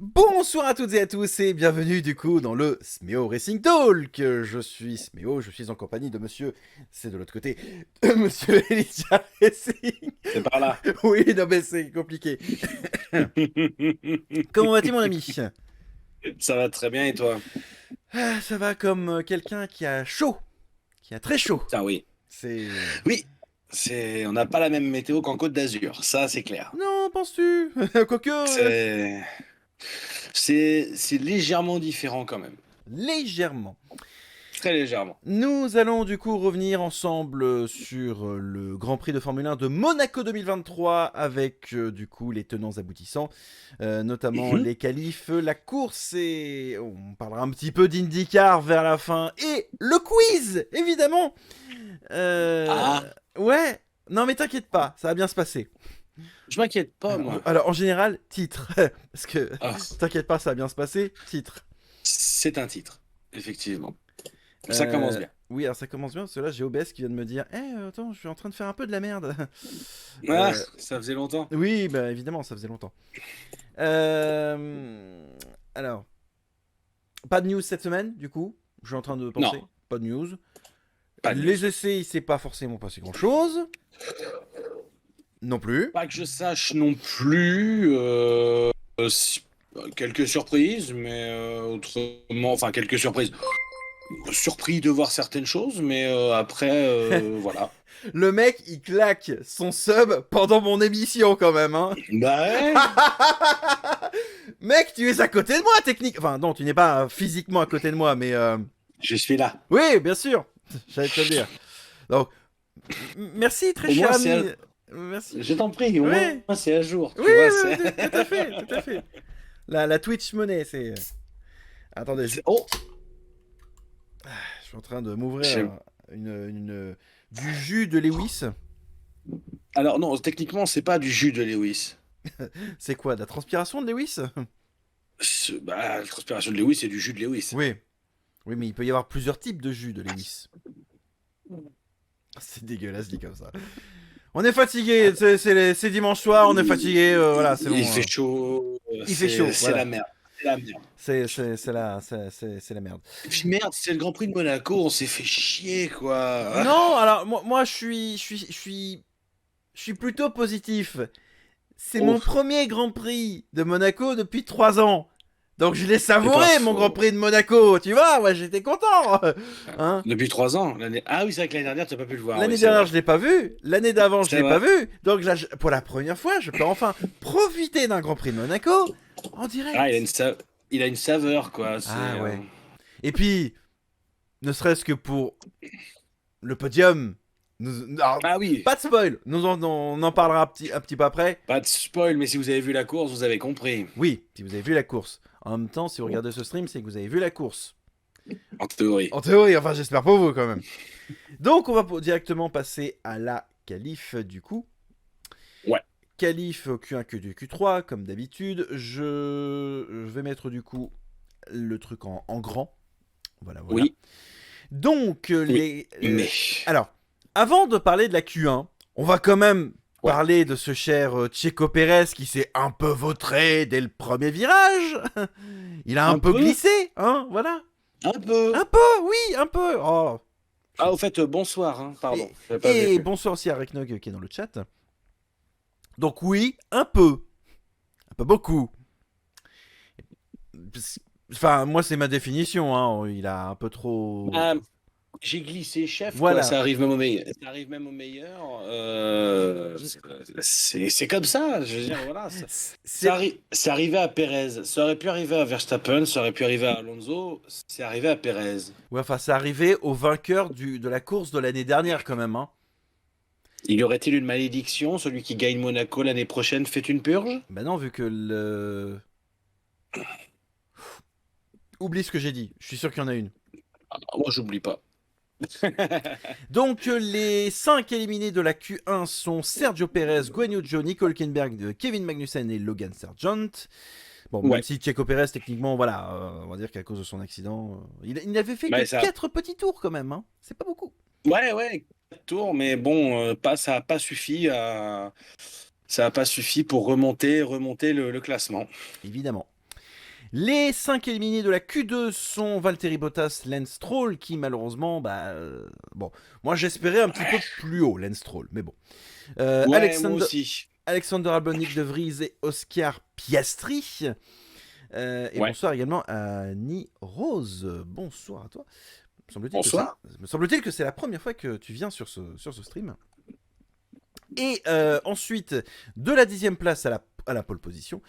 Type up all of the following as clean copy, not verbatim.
Bonsoir à toutes et à tous et bienvenue du coup dans le Smeo Racing Talk. Je suis Smeo, je suis en compagnie de monsieur, c'est de l'autre côté, de monsieur Elijah Racing. C'est par là. Oui, non mais c'est compliqué. Comment vas-tu mon ami? Ça va très bien et toi? Ah, ça va comme quelqu'un qui a chaud, qui a très chaud. Ah oui. C'est... Oui, on n'a pas la même météo qu'en Côte d'Azur, ça c'est clair. Non, penses-tu? Quoique, C'est, c'est légèrement différent quand même. légèrement. Très légèrement. Nous allons du coup revenir ensemble sur le Grand Prix de Formule 1 de Monaco 2023 avec du coup les tenants aboutissants, notamment Mhm. les qualifs, la course et on parlera un petit peu d'IndyCar vers la fin et le quiz évidemment. Euh, Ah, ouais, non mais t'inquiète pas, ça va bien se passer. je m'inquiète pas moi. Alors en général, titre, parce que Ah, t'inquiète pas, ça va bien se passer, titre. c'est un titre, effectivement. Ça commence bien. Oui, alors ça commence bien parce que là j'ai OBS qui vient de me dire attends, je suis en train de faire un peu de la merde. Ah, Euh, ça faisait longtemps. oui, bah évidemment, ça faisait longtemps. Euh, alors, pas de news cette semaine, du coup. Je suis en train de Non, penser. Pas de news. pas de news. Les essais, il s'est pas forcément passé grand chose. Non plus. Pas que je sache non plus. Quelques surprises, mais autrement, enfin quelques surprises. Surpris de voir certaines choses, mais après, voilà. Le mec, il claque son sub pendant mon émission quand même, hein. Bah ouais, Mec, tu es à côté de moi, technique. Enfin, non, tu n'es pas physiquement à côté de moi, mais je suis là. oui, bien sûr. J'allais te le dire. Donc, merci, très Au cher moins, ami. Merci. je t'en prie, au Oui, moins, c'est à jour, oui, tu vois, oui, tout à fait, tout à fait. La Twitch monnaie, c'est. Attendez, Oh, je suis en train de m'ouvrir j'ai- du jus de Lewis. alors non, techniquement, c'est pas du jus de Lewis. C'est quoi, de la transpiration de Lewis? Bah, la transpiration de Lewis, c'est du jus de Lewis. Oui. Oui, mais il peut y avoir plusieurs types de jus de Lewis. C'est dégueulasse dit comme ça. On est fatigué, c'est dimanche soir, on est fatigué, voilà, c'est Il bon. fait chaud, Il fait chaud, c'est la voilà. merde. C'est la merde. C'est la merde. Et puis merde, c'est le Grand Prix de Monaco, on s'est fait chier, quoi. Non, alors moi je suis plutôt positif. C'est mon Oh, premier Grand Prix de Monaco depuis 3 ans. Donc je l'ai c'est pas savouré mon Grand faux. Prix de Monaco, tu vois, ouais, j'étais content. Hein. Depuis 3 ans. Ah oui, c'est vrai que l'année dernière, tu n'as pas pu le voir. Oui, L'année c'est dernière, vrai. je l'ai pas vu. L'année d'avant, je C'est l'ai pas vrai. vu. Donc là, pour la première fois, je peux enfin profiter d'un Grand Prix de Monaco en Ah, direct. il a une saveur, quoi. Ah ouais. Et puis, ne serait-ce que pour le podium. Alors, Ah oui, pas de spoil. On en parlera un petit peu après. pas de spoil, mais si vous avez vu la course, vous avez compris. Oui, si vous avez vu la course. En même temps, si vous regardez ce stream, c'est que vous avez vu la course. En théorie. En théorie, enfin, j'espère pour vous quand même. Donc, on va directement passer à la qualif du coup. Ouais. Qualif Q1, Q2, Q3, comme d'habitude. Je vais mettre du coup le truc en grand. Voilà, voilà. Oui. Donc, Oui. Mais. alors, avant de parler de la Q1, on va quand même Ouais. parler de ce cher Checo Pérez qui s'est un peu vautré dès le premier virage. Il a un Un peu peu. glissé, hein, voilà. Un peu. Un peu, oui, un peu. Oh. Ah, au fait, bonsoir, hein, pardon. Et, J'avais pas vu. bonsoir aussi à Reknog qui est dans le chat. Donc oui, un peu. Un peu beaucoup. Enfin, moi c'est ma définition, hein. Il a un peu trop... Ah, j'ai glissé chef, quoi. Voilà. Ça arrive même au meilleur. Ça arrive même au meilleur. C'est comme ça. Je veux dire, voilà. C'est... C'est arrivé à Perez. Ça aurait pu arriver à Verstappen. Ça aurait pu arriver à Alonso. C'est arrivé à Perez. Ouais, enfin, c'est arrivé au vainqueur de la course de l'année dernière quand même, hein. Il y aurait-il une malédiction? Celui qui gagne Monaco l'année prochaine fait une purge? Ben non, vu que le... Oublie ce que j'ai dit, je suis sûr qu'il y en a une. Ah, moi, j'oublie pas. Donc les 5 éliminés de la Q1 sont Sergio Perez, Guanyu Zhou, Nicole Hülkenberg, Kevin Magnussen et Logan Sargent. Bon, même Ouais. si Checo Pérez, techniquement, voilà, on va dire qu'à cause de son accident, il n'avait fait que Ouais, ça. 4 petits tours quand même, hein. C'est pas beaucoup. Ouais, ouais. 4 tours, mais bon, ça a pas suffi à. Ça a pas suffi pour remonter le classement. Évidemment. Les 5 éliminés de la Q2 sont Valtteri Bottas, Lance Stroll, qui malheureusement, bon, moi j'espérais un petit peu plus haut, Lance Stroll, mais bon. Ouais, moi Alexander, aussi. Alexander Albon, Nick De Vries et Oscar Piastri. Et Ouais. bonsoir également à Annie Rose. Bonsoir à toi. Bonsoir. Me semble-t-il que c'est la première fois que tu viens sur ce stream. Et ensuite, de la 10e place à la pole position,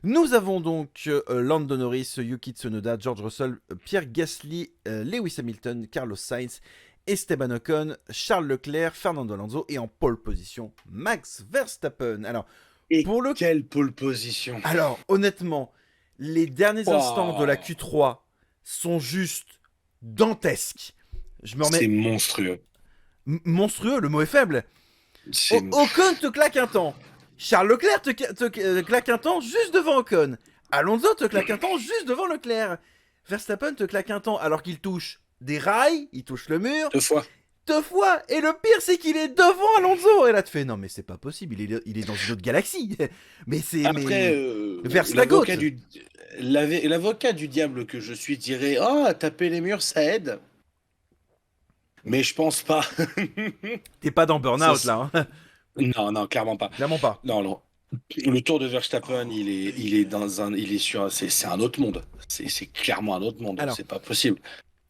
nous avons donc Lando Norris, Yuki Tsunoda, George Russell, Pierre Gasly, Lewis Hamilton, Carlos Sainz, Esteban Ocon, Charles Leclerc, Fernando Alonso et en pole position, Max Verstappen. Alors, Et pour le... quelle pole position. Alors, honnêtement, les derniers Wow. instants de la Q3 sont juste dantesques. Je me remets... C'est monstrueux. Monstrueux, le mot est faible. C'est... Ocon te claque un temps. Charles Leclerc te claque un temps juste devant Ocon. Alonso te claque un temps juste devant Leclerc. Verstappen te claque un temps alors qu'il touche des rails, il touche le mur. 2 fois. 2 fois. Et le pire, c'est qu'il est devant Alonso. Et là, tu fais, non, mais c'est pas possible. Il est dans une autre galaxie. Mais c'est... Après, l'avocat du diable que je suis dirait, taper les murs, ça aide. Mais je pense pas. T'es pas dans Burnout, Ça, là. Hein. Non, clairement pas. Clairement pas. Non. Le tour de Verstappen, il est sur, c'est un autre monde. C'est clairement un autre monde. Alors, c'est pas possible.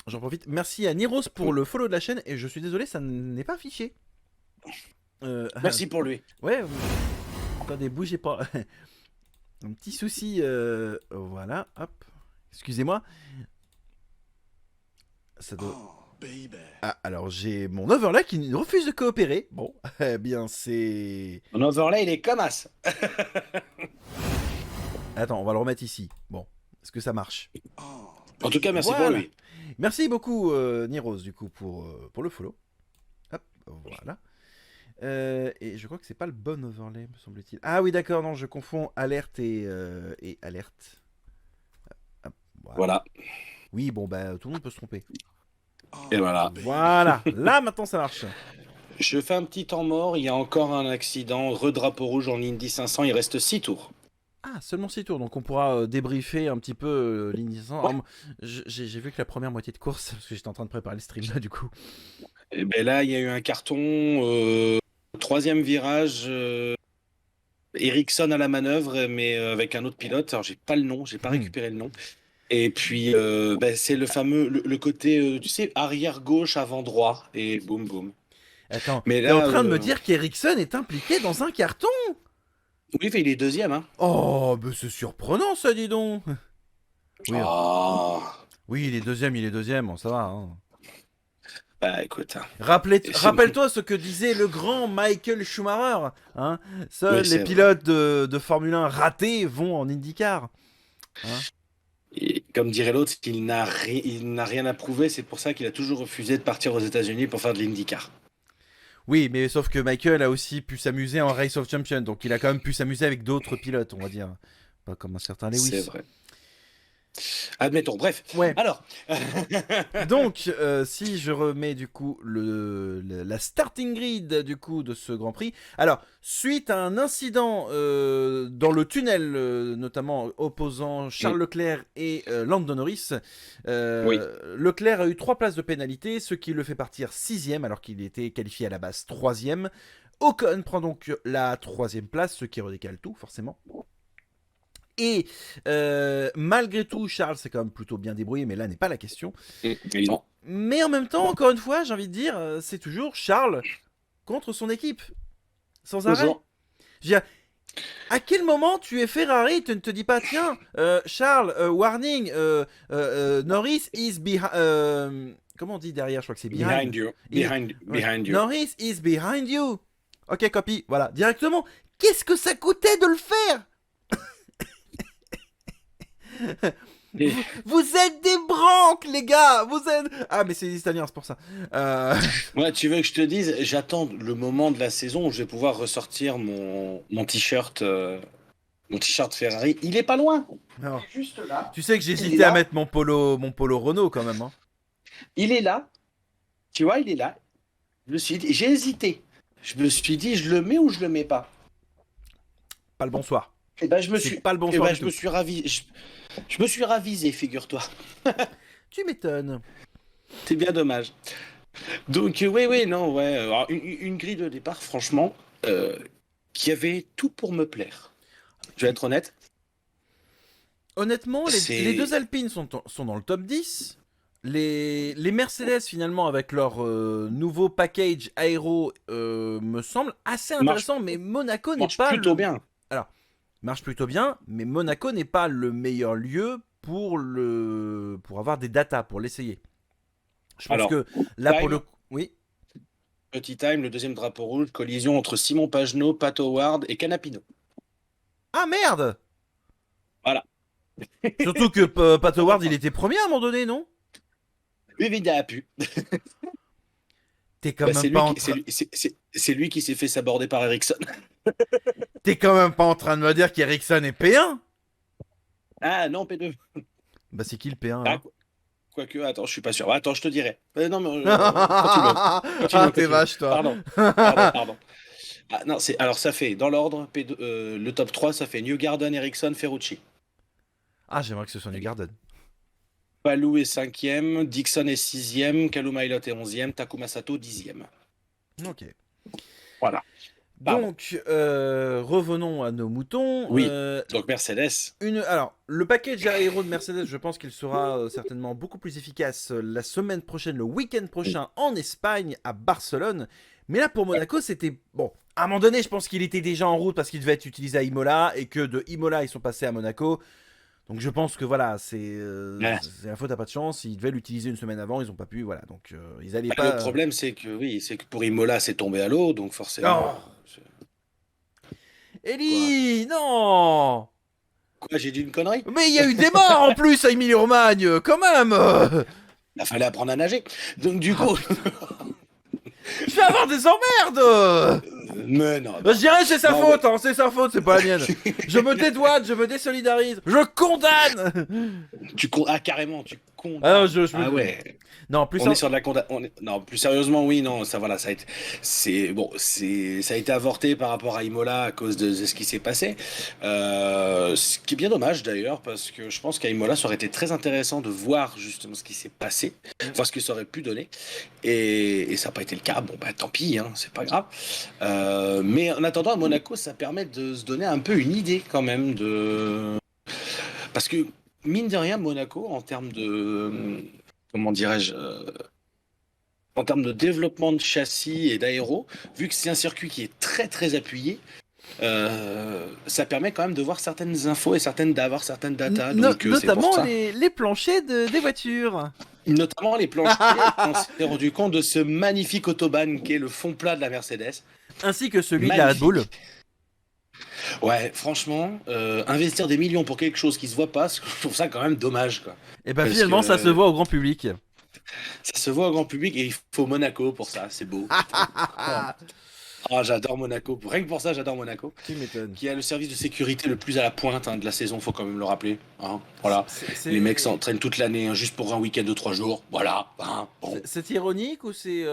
J'en profite. Merci à Niros pour le follow de la chaîne. Et je suis désolé, ça n'est pas affiché. Merci pour lui. Ouais. Attendez, bougez pas. Un petit souci. Voilà. Hop. Excusez-moi. Ça doit... Ah, alors j'ai mon overlay qui refuse de coopérer. Bon, eh bien c'est... Mon overlay, il est comme as. Attends, on va le remettre ici. Bon, est-ce que ça marche? En tout cas, merci pour lui. Merci beaucoup, Niros, du coup, pour le follow. Hop, voilà. Et je crois que c'est pas le bon overlay, me semble-t-il. Ah oui, d'accord, non, je confonds alerte et alerte. Hop, voilà. Oui, bon, bah, tout le monde peut se tromper. Et voilà. Voilà, là, maintenant, ça marche. Je fais un petit temps mort, il y a encore un accident, redrapeau rouge en Indy 500, il reste 6 tours. Ah, seulement 6 tours, donc on pourra débriefer un petit peu l'Indy 500. Ouais. J'ai vu que la première moitié de course, parce que j'étais en train de préparer le stream là, du coup. Et ben là, il y a eu un carton, 3e virage, Ericsson à la manœuvre, mais avec un autre pilote. Alors, j'ai pas le nom, j'ai pas récupéré le nom. Et puis, c'est le fameux, le côté, tu sais, arrière gauche, avant droit, et boum, boum. Attends, t'es en train de me dire qu'Ericsson est impliqué dans un carton? Oui, il est 2e, hein. Oh, bah c'est surprenant ça, dis donc. Oui, oui, il est deuxième, bon, ça va. Hein. Bah écoute. Rappelle-toi ce que disait le grand Michael Schumacher. Hein. Seuls les pilotes de Formule 1 ratés vont en IndyCar. Hein. Et comme dirait l'autre, il n'a rien à prouver, c'est pour ça qu'il a toujours refusé de partir aux États-Unis pour faire de l'IndyCar. Oui, mais sauf que Michael a aussi pu s'amuser en Race of Champions, donc il a quand même pu s'amuser avec d'autres pilotes, on va dire. Pas comme un certain Lewis. C'est vrai. Admettons, bref. Ouais. Alors. Donc, si je remets du coup la starting grid du coup de ce Grand Prix. Alors, suite à un incident dans le tunnel, notamment opposant Charles Leclerc et Lando Norris, Leclerc a eu 3 places de pénalité, ce qui le fait partir 6e alors qu'il était qualifié à la base 3e. Ocon prend donc la 3e place, ce qui redécale tout forcément. Et malgré tout, Charles s'est quand même plutôt bien débrouillé, mais là n'est pas la question. Non. Mais en même temps, encore une fois, j'ai envie de dire, c'est toujours Charles contre son équipe. Sans arrêt. Je veux dire, à quel moment tu es Ferrari, tu ne te dis pas, tiens, Charles, warning, Norris is behind... comment on dit derrière? Je crois que c'est behind. Behind you. Norris is behind you. Ok, copy. Voilà, directement. Qu'est-ce que ça coûtait de le faire? Vous êtes des branques, les gars. Vous êtes... Ah, mais c'est les Italiens, c'est pour ça. Ouais, tu veux que je te dise, j'attends le moment de la saison où je vais pouvoir ressortir mon t-shirt Ferrari. Il est pas loin. Non. Il est juste là. Tu sais que j'hésitais à mettre mon polo Renault quand même. Hein. Il est là. Tu vois, il est là. J'ai hésité. Je me suis dit, je le mets ou je le mets pas. Pas le bonsoir. Et ben, je me C'est suis, pas le bon eh choix ben, du je me tout. suis ravi, je me suis ravisé, figure-toi. Tu m'étonnes. C'est bien dommage. Donc, oui, oui, non, ouais. Alors, une grille de départ, franchement, euh, qui avait tout pour me plaire. Je vais être honnête. Honnêtement, les deux C'est. Alpines sont dans le top 10. Les Mercedes, finalement, avec leur nouveau package aéro, me semble assez Marche, intéressant. Mais Monaco n'est marche pas plutôt le. bien. Alors, marche plutôt bien, mais Monaco n'est pas le meilleur lieu pour avoir des datas, pour l'essayer. Je pense Alors, que là, pour le time, coup. Oui. petit time, le deuxième drapeau rouge, collision entre Simon Pagenaud, Pat Howard et Canapino. Ah merde. Voilà. Surtout que Pat On Howard, il reprend. était premier à un moment donné, non? Vida a pu. T'es quand Bah, même pas en train. c'est lui qui s'est fait saborder par Ericsson. T'es quand même pas en train de me dire qu'Ericsson est P1? Ah non, P2. Bah c'est qui le P1 Ah, là? quoique, attends, je suis pas sûr. Attends, je te dirai. Non, mais continuons. Ah, Continuons, t'es continuons. vache, toi. Pardon, pardon, pardon. Ah, non, alors ça fait, dans l'ordre, le top 3, ça fait Newgarden, Ericsson, Ferrucci. Ah, j'aimerais que ce soit Newgarden. Palou est 5e, Dixon est 6e, Kaluma Elliott est 11e, Takuma Sato 10e. Ok. Voilà, pardon. Donc, revenons à nos moutons. Oui, donc Mercedes. Alors, le package aéro de Mercedes, je pense qu'il sera certainement beaucoup plus efficace la semaine prochaine, le week-end prochain, en Espagne, à Barcelone. Mais là, pour Monaco, c'était... Bon, à un moment donné, je pense qu'il était déjà en route parce qu'il devait être utilisé à Imola, et que de Imola, ils sont passés à Monaco. Donc je pense que voilà, Ouais. c'est la faute à pas de chance. Ils devaient l'utiliser une semaine avant, ils ont pas pu, voilà. Donc ils allaient Bah, le pas. problème, c'est que oui, c'est que pour Imola, c'est tombé à l'eau, donc forcément. Non, Quoi? Ellie, non. Quoi, j'ai dit une connerie? Mais il y a eu des morts en plus à Émilie-Romagne, quand même. Il fallait apprendre à nager. Donc du coup, Je vais avoir des emmerdes. mais non, Je non. dirais c'est sa Non, faute, hein, c'est sa faute, c'est pas la mienne. Je me dédouane, je me désolidarise, je condamne. Ah, carrément, tu comptes. Ah non, je Ah me. ouais. Non, plus On est ça. sur de la Non, plus sérieusement, oui, non, ça voilà, ça a été, c'est bon, ça a été avorté par rapport à Imola à cause de ce qui s'est passé. Ce qui est bien dommage d'ailleurs, parce que je pense qu'à Imola, ça aurait été très intéressant de voir justement ce qui s'est passé, voir ce que ça aurait pu donner. Et ça n'a pas été le cas. Bon, bah tant pis, hein, c'est pas grave. Mais en attendant, à Monaco, ça permet de se donner un peu une idée quand même de. Parce que, mine de rien, Monaco, en termes de. Comment dirais-je en termes de développement de châssis et d'aéro, vu que c'est un circuit qui est très très appuyé, ça permet quand même de voir certaines infos et d'avoir certaines datas. Donc c'est pour Notamment ça. les planchers des voitures. Notamment les planchers, on s'est rendu compte de ce magnifique autobahn qui est le fond plat de la Mercedes. Ainsi que celui de la Red Magnifique. Bull. Ouais, franchement, investir des millions pour quelque chose qui se voit pas, je trouve ça quand même dommage, quoi. Et bah Parce finalement ça se que voit au grand public. ça se voit au grand public et il faut Monaco pour ça, c'est beau. Ah, j'adore Monaco. Rien que pour ça, j'adore Monaco. Tu m'étonnes. Qui a le service de sécurité le plus à la pointe de la saison, faut quand même le rappeler. Hein. Voilà. C'est- Les mecs s'entraînent toute l'année, hein, juste pour un week-end de 3 jours. Voilà. Hein. Bon. C'est ironique ou c'est.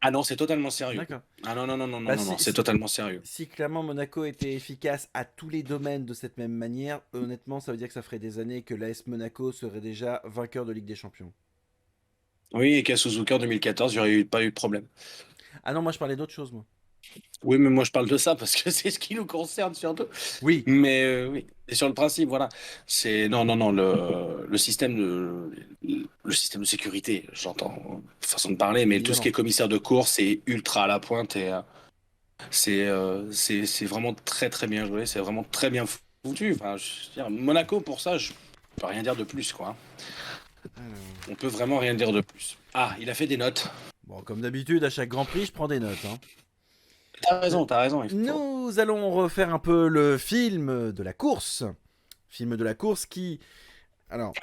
Ah non, c'est totalement sérieux. D'accord. Ah non, non, non, non, Bah, non, non, si, c'est totalement sérieux. si clairement Monaco était efficace à tous les domaines de cette même manière, honnêtement, ça veut dire que ça ferait des années que l'AS Monaco serait déjà vainqueur de Ligue des Champions. Oui, et qu'à Suzuka en 2014, il n'y aurait pas eu de problème. Ah non, moi je parlais d'autre chose, moi. Oui, mais moi je parle de ça parce que c'est ce qui nous concerne surtout. Oui. Mais oui, et sur le principe, voilà. C'est non, non, non, le système le système de sécurité, j'entends façon de parler, mais tout ce qui est Évidemment. commissaire de course, c'est ultra à la pointe et c'est vraiment très très bien joué, c'est vraiment très bien foutu. Enfin, je veux dire, Monaco pour ça, je peux rien dire de plus, quoi. On peut vraiment rien dire de plus. Ah, il a fait des notes. Bon, comme d'habitude, à chaque Grand Prix, je prends des notes. Hein. T'as raison. Nous allons refaire un peu le film de la course. Film de la course qui... Alors,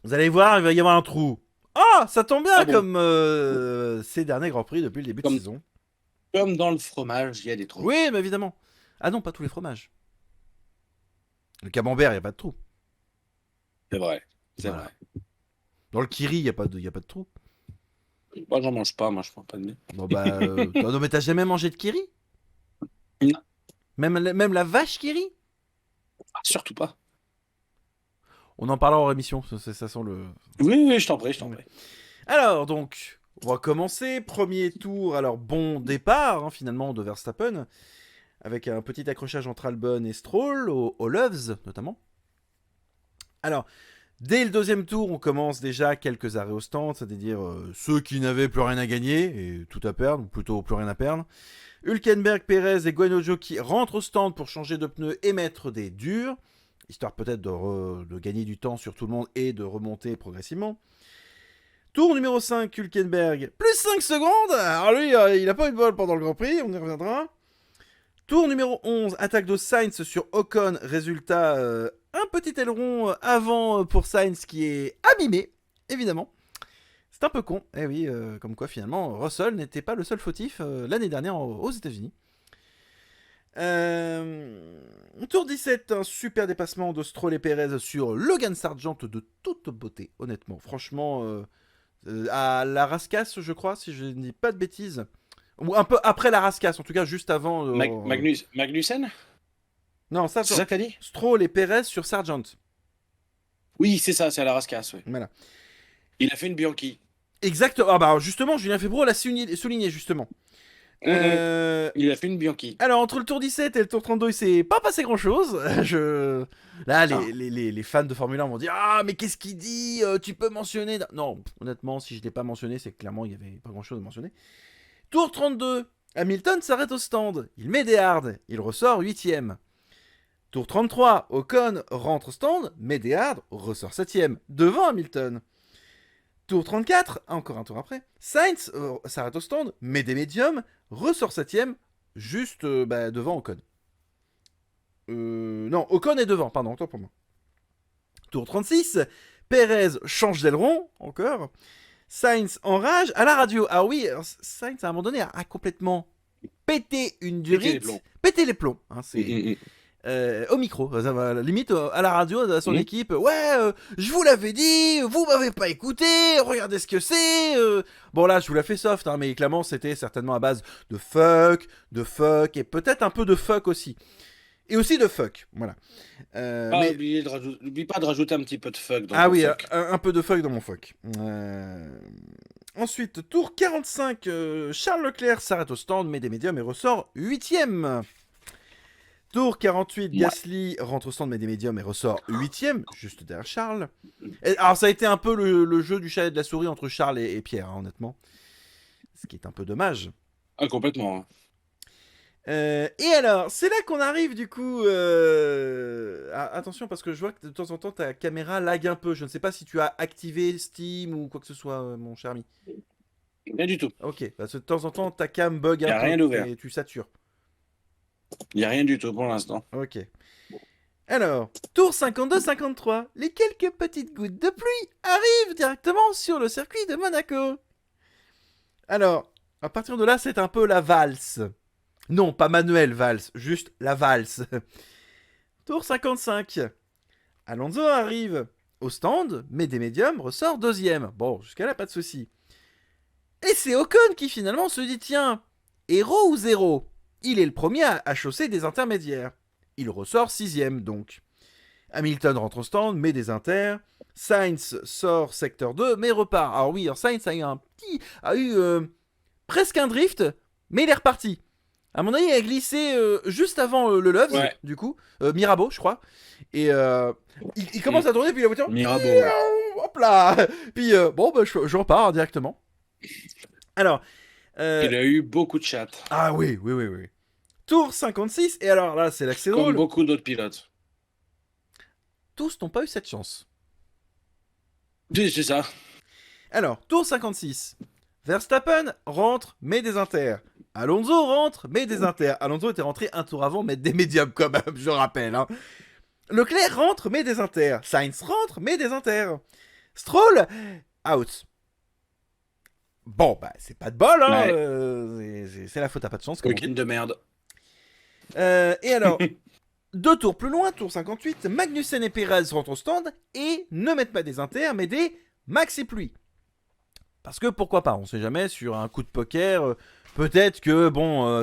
vous allez voir, il va y avoir un trou. Ah, ça tombe bien Ah bon. comme ces derniers Grands Prix depuis le début de saison. Comme dans le fromage, il y a des trous. Oui, mais évidemment. Ah non, pas tous les fromages. Le camembert, il n'y a pas de trou. C'est vrai. C'est Voilà. vrai. Dans le kiri, il n'y a pas de trou. Moi, moi je prends pas de nez. Bon bah, non mais t'as jamais mangé de kiri? Non. Même la vache qui rit? Ah, surtout pas. On en parlera en rémission, ça sent le... Oui, je t'en prie. Alors, donc, on va commencer. Premier tour, alors bon départ, finalement, de Verstappen, avec un petit accrochage entre Albon et Stroll, aux Loves, notamment. Alors, dès le deuxième tour, on commence déjà quelques arrêts au stand, c'est-à-dire ceux qui n'avaient plus rien à gagner, et tout à perdre, ou plutôt plus rien à perdre. Hülkenberg, Perez et Guanyu qui rentrent au stand pour changer de pneus et mettre des durs, histoire peut-être de gagner du temps sur tout le monde et de remonter progressivement. Tour numéro 5, Hülkenberg, plus 5 secondes. Alors lui, il n'a pas eu de bol pendant le Grand Prix, on y reviendra. Tour numéro 11, attaque de Sainz sur Ocon, résultat, un petit aileron avant pour Sainz qui est abîmé, évidemment. C'est un peu con, eh oui, comme quoi finalement Russell n'était pas le seul fautif l'année dernière aux États-Unis. Tour 17, un super dépassement de Stroll et Perez sur Logan Sargent de toute beauté, honnêtement. Franchement, à la rascasse, je crois, si je ne dis pas de bêtises. Ou un peu après la rascasse, en tout cas juste avant. Magnussen? Non, C'est ça que t'as dit? Stroll et Perez sur Sargent. Oui, c'est ça, c'est à la rascasse. Ouais. Voilà. Il a fait une Bianchi. Exactement. Ah bah justement, Julien Febvre l'a souligné justement. Il a fait une Bianchi. Alors, entre le tour 17 et le tour 32, il s'est pas passé grand-chose. Là, les fans de Formule 1 vont dire « Ah, mais qu'est-ce qu'il dit Tu peux mentionner... » Non, honnêtement, si je l'ai pas mentionné, c'est que clairement, il y avait pas grand-chose à mentionner. Tour 32, Hamilton s'arrête au stand. Il met des hards, il ressort 8ème. Tour 33, Ocon rentre au stand, met des hards, ressort 7ème, devant Hamilton. Tour 34, encore un tour après, Sainz s'arrête au stand, met des médiums, ressort 7ème, juste devant Ocon. Non, Ocon est devant, pardon, autant pour moi. Tour 36, Perez change d'aileron, encore. Sainz enrage à la radio. Ah oui, Sainz à un moment donné a complètement pété une durite. Pété les plombs. C'est... au micro, limite à la radio, à son équipe, je vous l'avais dit, vous m'avez pas écouté, regardez ce que c'est. Bon là, je vous la fais soft, mais clairement c'était certainement à base de fuck et peut-être un peu de fuck aussi. Et aussi de fuck, voilà. N'oublie pas de rajouter un petit peu de fuck dans ton fuck. Ah oui, un peu de fuck dans mon fuck. Ensuite, tour 45, Charles Leclerc s'arrête au stand, met des médiums et ressort 8ème. Tour 48, Gasly rentre au stand, met des médiums et ressort 8ème, juste derrière Charles. Alors ça a été un peu le jeu du chat et de la souris entre Charles et Pierre, honnêtement. Ce qui est un peu dommage. Ah, complètement. Et alors, c'est là qu'on arrive du coup... attention, parce que je vois que de temps en temps, ta caméra lag un peu. Je ne sais pas si tu as activé Steam ou quoi que ce soit, mon cher ami. Rien du tout. Ok, parce que de temps en temps, ta cam bug un peu. Il n'y a rien d'ouvert. Et tu satures. Il n'y a rien du tout pour l'instant. Ok. Alors, tour 52-53. Les quelques petites gouttes de pluie arrivent directement sur le circuit de Monaco. Alors, à partir de là, c'est un peu la valse. Non, pas Manuel Valls, juste la valse. Tour 55. Alonso arrive au stand, met des médiums, ressort 2ème. Bon, jusqu'à là, pas de souci. Et c'est Ocon qui finalement se dit, tiens, héros ou zéro? Il est le premier à chausser des intermédiaires. Il ressort 6ème donc. Hamilton rentre au stand, met des inters. Sainz sort secteur 2, mais repart. Alors oui, Sainz a eu presque un drift, mais il est reparti. À mon avis, il a glissé juste avant le Loves, du coup. Mirabeau, je crois. Et il commence à tourner, puis la voiture... Mirabeau. Hop là. Puis je repars directement. Alors... il a eu beaucoup de chat. Ah oui. Tour 56, et alors là, c'est là que c'est drôle. Comme beaucoup d'autres pilotes. Tous n'ont pas eu cette chance. C'est ça. Alors, tour 56. Verstappen rentre, met des inters. Alonso rentre, met des inters. Alonso était rentré un tour avant, met des médiums quand même, je rappelle. Leclerc rentre, met des inters. Sainz rentre, met des inters. Stroll, out. Bon, c'est pas de bol, c'est la faute à pas de chance. Week-end de merde. Et alors, 2 tours plus loin, tour 58, Magnussen et Perez rentrent au stand et ne mettent pas des inters, mais des maxi pluies. Parce que pourquoi pas, on sait jamais, sur un coup de poker, peut-être que,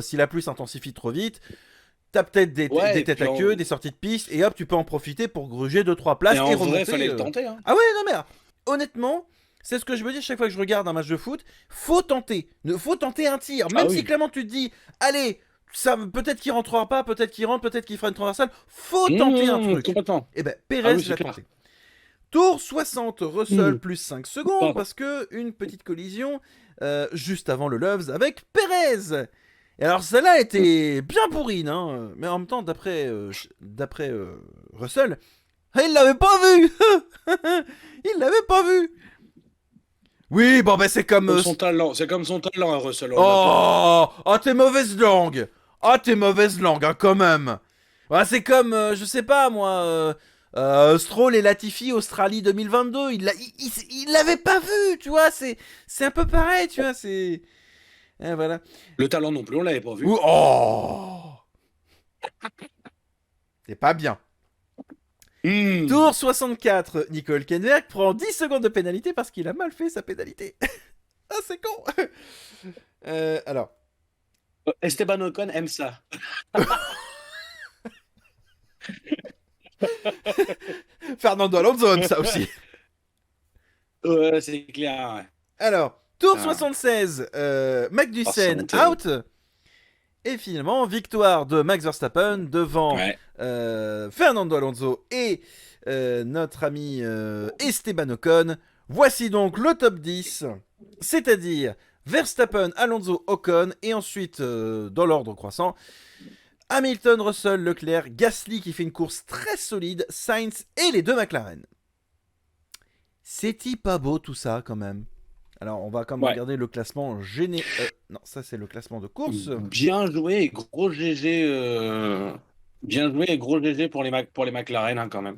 si la pluie s'intensifie trop vite, T'as peut-être des Ouais, et têtes puis à queue, des sorties de piste, et hop, tu peux en profiter pour gruger 2-3 places et et en remonter. vrai, fallait le tenter. Hein. Ah ouais, non mais honnêtement, c'est ce que je me dis à chaque fois que je regarde un match de foot. Faut tenter. Faut tenter un tir. Ah Même si oui. clairement tu te dis, allez, ça peut-être qu'il rentrera pas, peut-être qu'il rentre, peut-être qu'il fera une transversale. Faut tenter un truc. Complètement. Et ben, Ah Pérez oui, c'est l'a clair. tenté. Tour 60, Russell Hmm. plus 5 secondes, Pardon. parce que une petite collision juste avant le Loves avec Pérez. Et alors celle-là était bien bourrine, hein, mais en même temps, d'après Russell, il l'avait pas vu. Il l'avait pas vu. Oui, bon ben c'est comme... Comme son talent, c'est comme son talent, hein, Russell. On l'attend. Oh, t'es mauvaise langue. Oh, t'es mauvaise langue, hein, quand même. Ouais, c'est comme, je sais pas moi, Stroll et Latifi Australie 2022. Il l'avait pas vu, tu vois. C'est un peu pareil, tu vois. C'est, voilà. Le talent non plus, on l'avait pas vu. Oh, c'est pas bien. Tour 64, Nicole Kenberg prend 10 secondes de pénalité parce qu'il a mal fait sa pénalité. Ah, c'est con. Alors. Esteban Ocon aime ça. Fernando Alonso aime ça aussi. Ouais, c'est clair. Ouais. Alors, tour 76, Magnussen out. Et finalement, victoire de Max Verstappen devant Fernando Alonso et notre ami Esteban Ocon. Voici donc le top 10, c'est-à-dire Verstappen, Alonso, Ocon, et ensuite, dans l'ordre croissant, Hamilton, Russell, Leclerc, Gasly qui fait une course très solide, Sainz et les deux McLaren. C'est-il pas beau tout ça quand même? Alors on va quand même regarder le classement général. Non, ça c'est le classement de course. Bien joué, gros GG. Bien joué, gros GG pour les McLaren hein, quand même.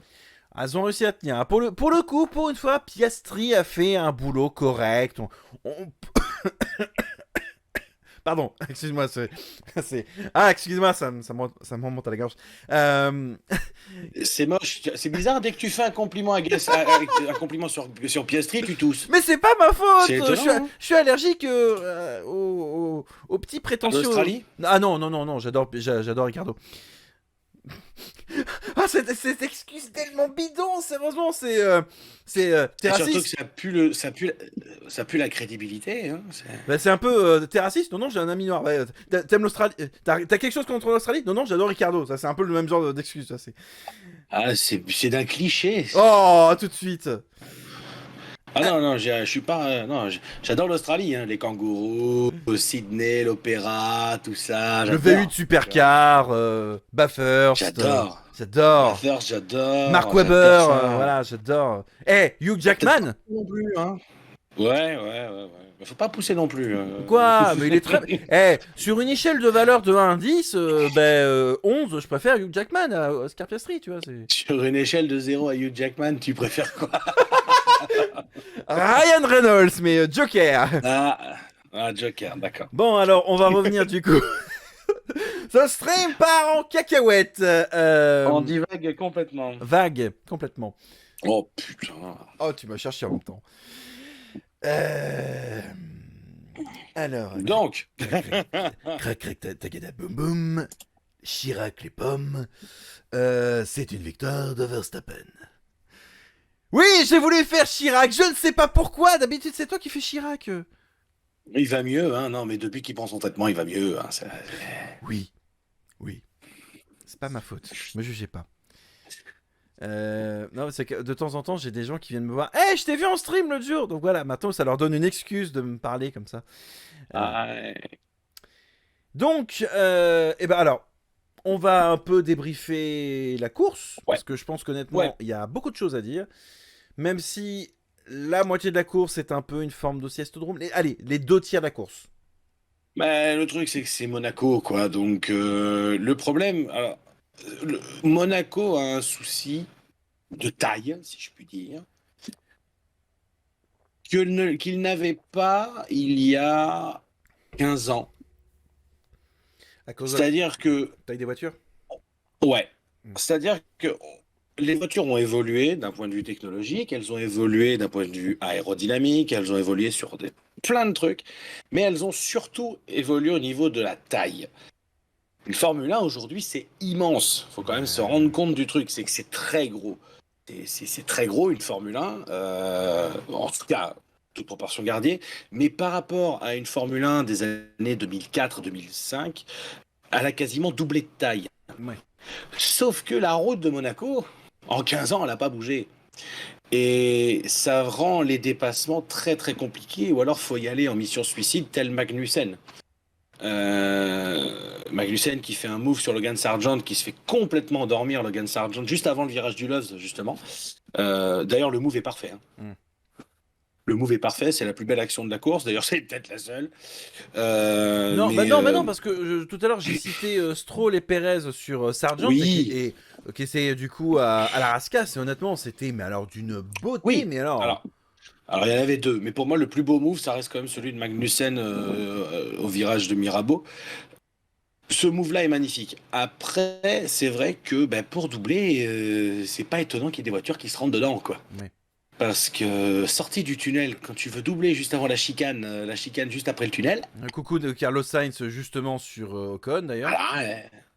Ah, ils ont réussi à tenir. Pour le coup, pour une fois, Piastri a fait un boulot correct. Pardon, excuse-moi, excuse-moi, ça me remonte à la gorge. C'est moche, c'est bizarre, dès que tu fais un compliment un compliment sur Piastri, tu tousses. Mais c'est pas ma faute. Étonnant, je suis allergique aux petits prétentieux. L'Australie ? Ah non, j'adore Ricardo. Ah, cette excuse tellement bidon, sérieusement, t'es raciste. Surtout que ça pue la crédibilité. Hein, c'est un peu, t'es raciste? Non, j'ai un ami noir. Ouais, t'aimes l'Australie? T'as quelque chose contre l'Australie? Non, j'adore Ricardo. Ça, c'est un peu le même genre d'excuse. Ça, c'est d'un cliché. Oh, tout de suite. Ah non, je suis pas. Non, j'adore l'Australie, hein, les kangourous, Sydney, l'opéra, tout ça. Le V8 supercar, Bathurst. J'adore. Bathurst, j'adore. Mark Webber, voilà, j'adore. Hugh Jackman. Non plus, hein. Ouais. Faut pas pousser non plus. Quoi? Mais il est très. Sur une échelle de valeur de 1 à 10, 11, je préfère Hugh Jackman à Oscar Piastri, tu vois. Sur une échelle de 0 à Hugh Jackman, tu préfères quoi? Ryan Reynolds, mais Joker. Joker, d'accord. Bon, alors, on va revenir du coup. Ce stream part en cacahuète. On divague complètement. Vague, complètement. Oh putain. Oh, tu m'as cherché en même temps. Alors. Donc. Crac, tagada, boum, boum. Chirac les pommes. C'est une victoire de Verstappen. Oui, j'ai voulu faire Chirac. Je ne sais pas pourquoi. D'habitude, c'est toi qui fais Chirac. Il va mieux, hein. Non, mais depuis qu'il prend son traitement, il va mieux. Hein. Oui. C'est pas ma faute. Me jugez pas. Non, c'est que de temps en temps, j'ai des gens qui viennent me voir. Hey, je t'ai vu en stream l'autre jour. Donc voilà, maintenant, ça leur donne une excuse de me parler comme ça. Donc, alors, on va un peu débriefer la course. Parce que je pense qu'honnêtement, il y a beaucoup de choses à dire. Même si la moitié de la course est un peu une forme de siestodrome. Allez, les 2 tiers de la course. Mais le truc, c'est que c'est Monaco, quoi. Donc, le problème. Alors, Monaco a un souci de taille, si je puis dire, qu'il n'avait pas il y a 15 ans. C'est-à-dire que. Taille des voitures ? Ouais. C'est-à-dire que les voitures ont évolué d'un point de vue technologique, elles ont évolué d'un point de vue aérodynamique, elles ont évolué sur plein de trucs, mais elles ont surtout évolué au niveau de la taille. Une Formule 1 aujourd'hui, c'est immense. Faut quand même se rendre compte du truc, c'est que c'est très gros. C'est très gros une Formule 1, en tout cas, toute proportion gardée. Mais par rapport à une Formule 1 des années 2004-2005, elle a quasiment doublé de taille. Ouais. Sauf que la route de Monaco, en 15 ans, elle n'a pas bougé. Et ça rend les dépassements très très compliqués, ou alors faut y aller en mission suicide, tel Magnussen. Magnussen qui fait un move sur Logan Sargent, qui se fait complètement endormir Logan Sargent juste avant le virage du Loves, justement. D'ailleurs, le move est parfait. Hein. Le move est parfait, c'est la plus belle action de la course. D'ailleurs, c'est peut-être la seule. Non, non, parce que tout à l'heure j'ai cité Stroll et Perez sur Sargent oui. qui c'est du coup à la rascasse. Et honnêtement, c'était mais alors d'une beauté, oui. mais alors. Alors, il y en avait deux, mais pour moi, le plus beau move, ça reste quand même celui de Magnussen au virage de Mirabeau. Ce move-là est magnifique. Après, c'est vrai que pour doubler, c'est pas étonnant qu'il y ait des voitures qui se rentrent dedans, quoi. Ouais. Parce que sortie du tunnel, quand tu veux doubler juste avant la chicane juste après le tunnel. Un coucou de Carlos Sainz justement sur Ocon d'ailleurs.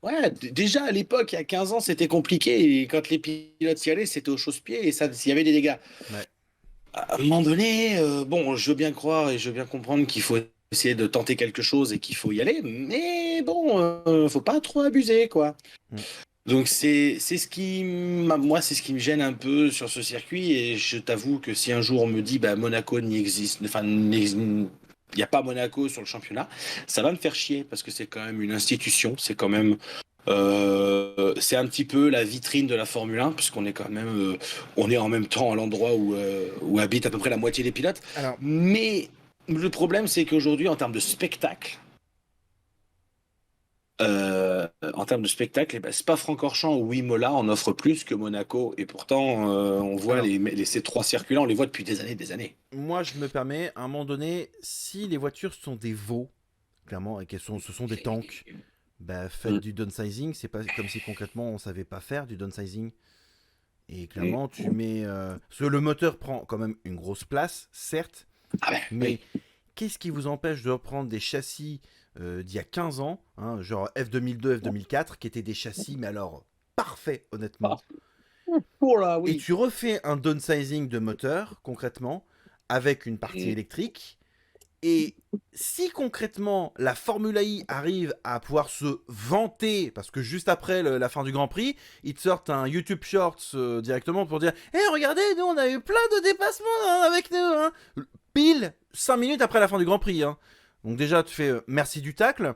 Ouais, déjà à l'époque, il y a 15 ans, c'était compliqué. Et quand les pilotes y allaient, c'était au chausse-pied et ça, il y avait des dégâts. Ouais. À un moment donné, bon, je veux bien croire et je veux bien comprendre qu'il faut essayer de tenter quelque chose et qu'il faut y aller, mais bon, faut pas trop abuser, quoi. Donc c'est ce qui moi c'est ce qui me gêne un peu sur ce circuit et je t'avoue que si un jour on me dit Monaco n'y existe, enfin il n'y a pas Monaco sur le championnat, ça va me faire chier parce que c'est quand même une institution, c'est quand même c'est un petit peu la vitrine de la Formule 1 puisqu'on est quand même on est en même temps à l'endroit où habitent à peu près la moitié des pilotes. Alors, mais le problème c'est qu'aujourd'hui en termes de spectacle Spa-Francorchamps ou Imola en offrent plus que Monaco et pourtant on voit ces trois circuits-là, on les voit depuis des années et des années. Moi je me permets, à un moment donné, si les voitures sont des veaux, clairement, et ce sont des tanks, faites du downsizing, c'est pas comme si concrètement on savait pas faire du downsizing. Et clairement tu mets... Parce que le moteur prend quand même une grosse place, certes, mais qu'est-ce qui vous empêche de reprendre des châssis d'il y a 15 ans, hein, genre F2002, F2004, qui étaient des châssis, mais alors parfaits, honnêtement. Et tu refais un downsizing de moteur, concrètement, avec une partie électrique. Et si concrètement la Formule I arrive à pouvoir se vanter, parce que juste après la fin du Grand Prix, ils te sortent un YouTube Shorts directement pour dire « Eh, regardez, nous on a eu plein de dépassements avec nous hein. !» Pile 5 minutes après la fin du Grand Prix. Hein. Donc déjà, tu fais merci du tacle,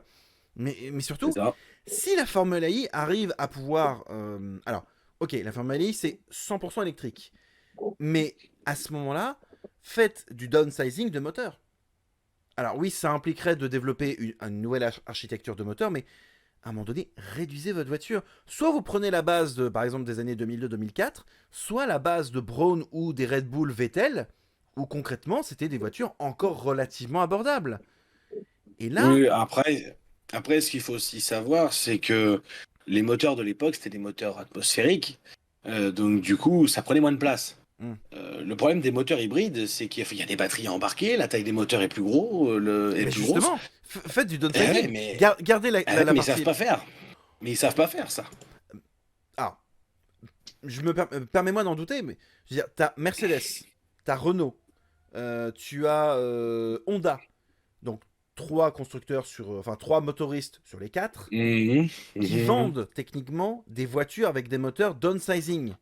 mais surtout, si la Formule I arrive à pouvoir... alors, ok, la Formule I c'est 100% électrique, mais à ce moment-là, faites du downsizing de moteur. Alors oui, ça impliquerait de développer une nouvelle architecture de moteur, mais à un moment donné, réduisez votre voiture. Soit vous prenez la base, par exemple, des années 2002-2004, soit la base de Braun ou des Red Bull Vettel, où concrètement, c'était des voitures encore relativement abordables. Et là... Oui, après, ce qu'il faut aussi savoir, c'est que les moteurs de l'époque, c'était des moteurs atmosphériques, donc du coup, ça prenait moins de place. Le problème des moteurs hybrides, c'est qu'il y a des batteries embarquées, la taille des moteurs est plus gros, est plus justement, faites du downsizing. Gardez la mais partie... ils savent pas faire. Mais ils savent pas faire ça. Alors, permets-moi d'en douter, mais je veux dire, t'as Mercedes, t'as Renault, tu as Honda, donc trois motoristes sur les 4 qui vendent techniquement des voitures avec des moteurs downsizing.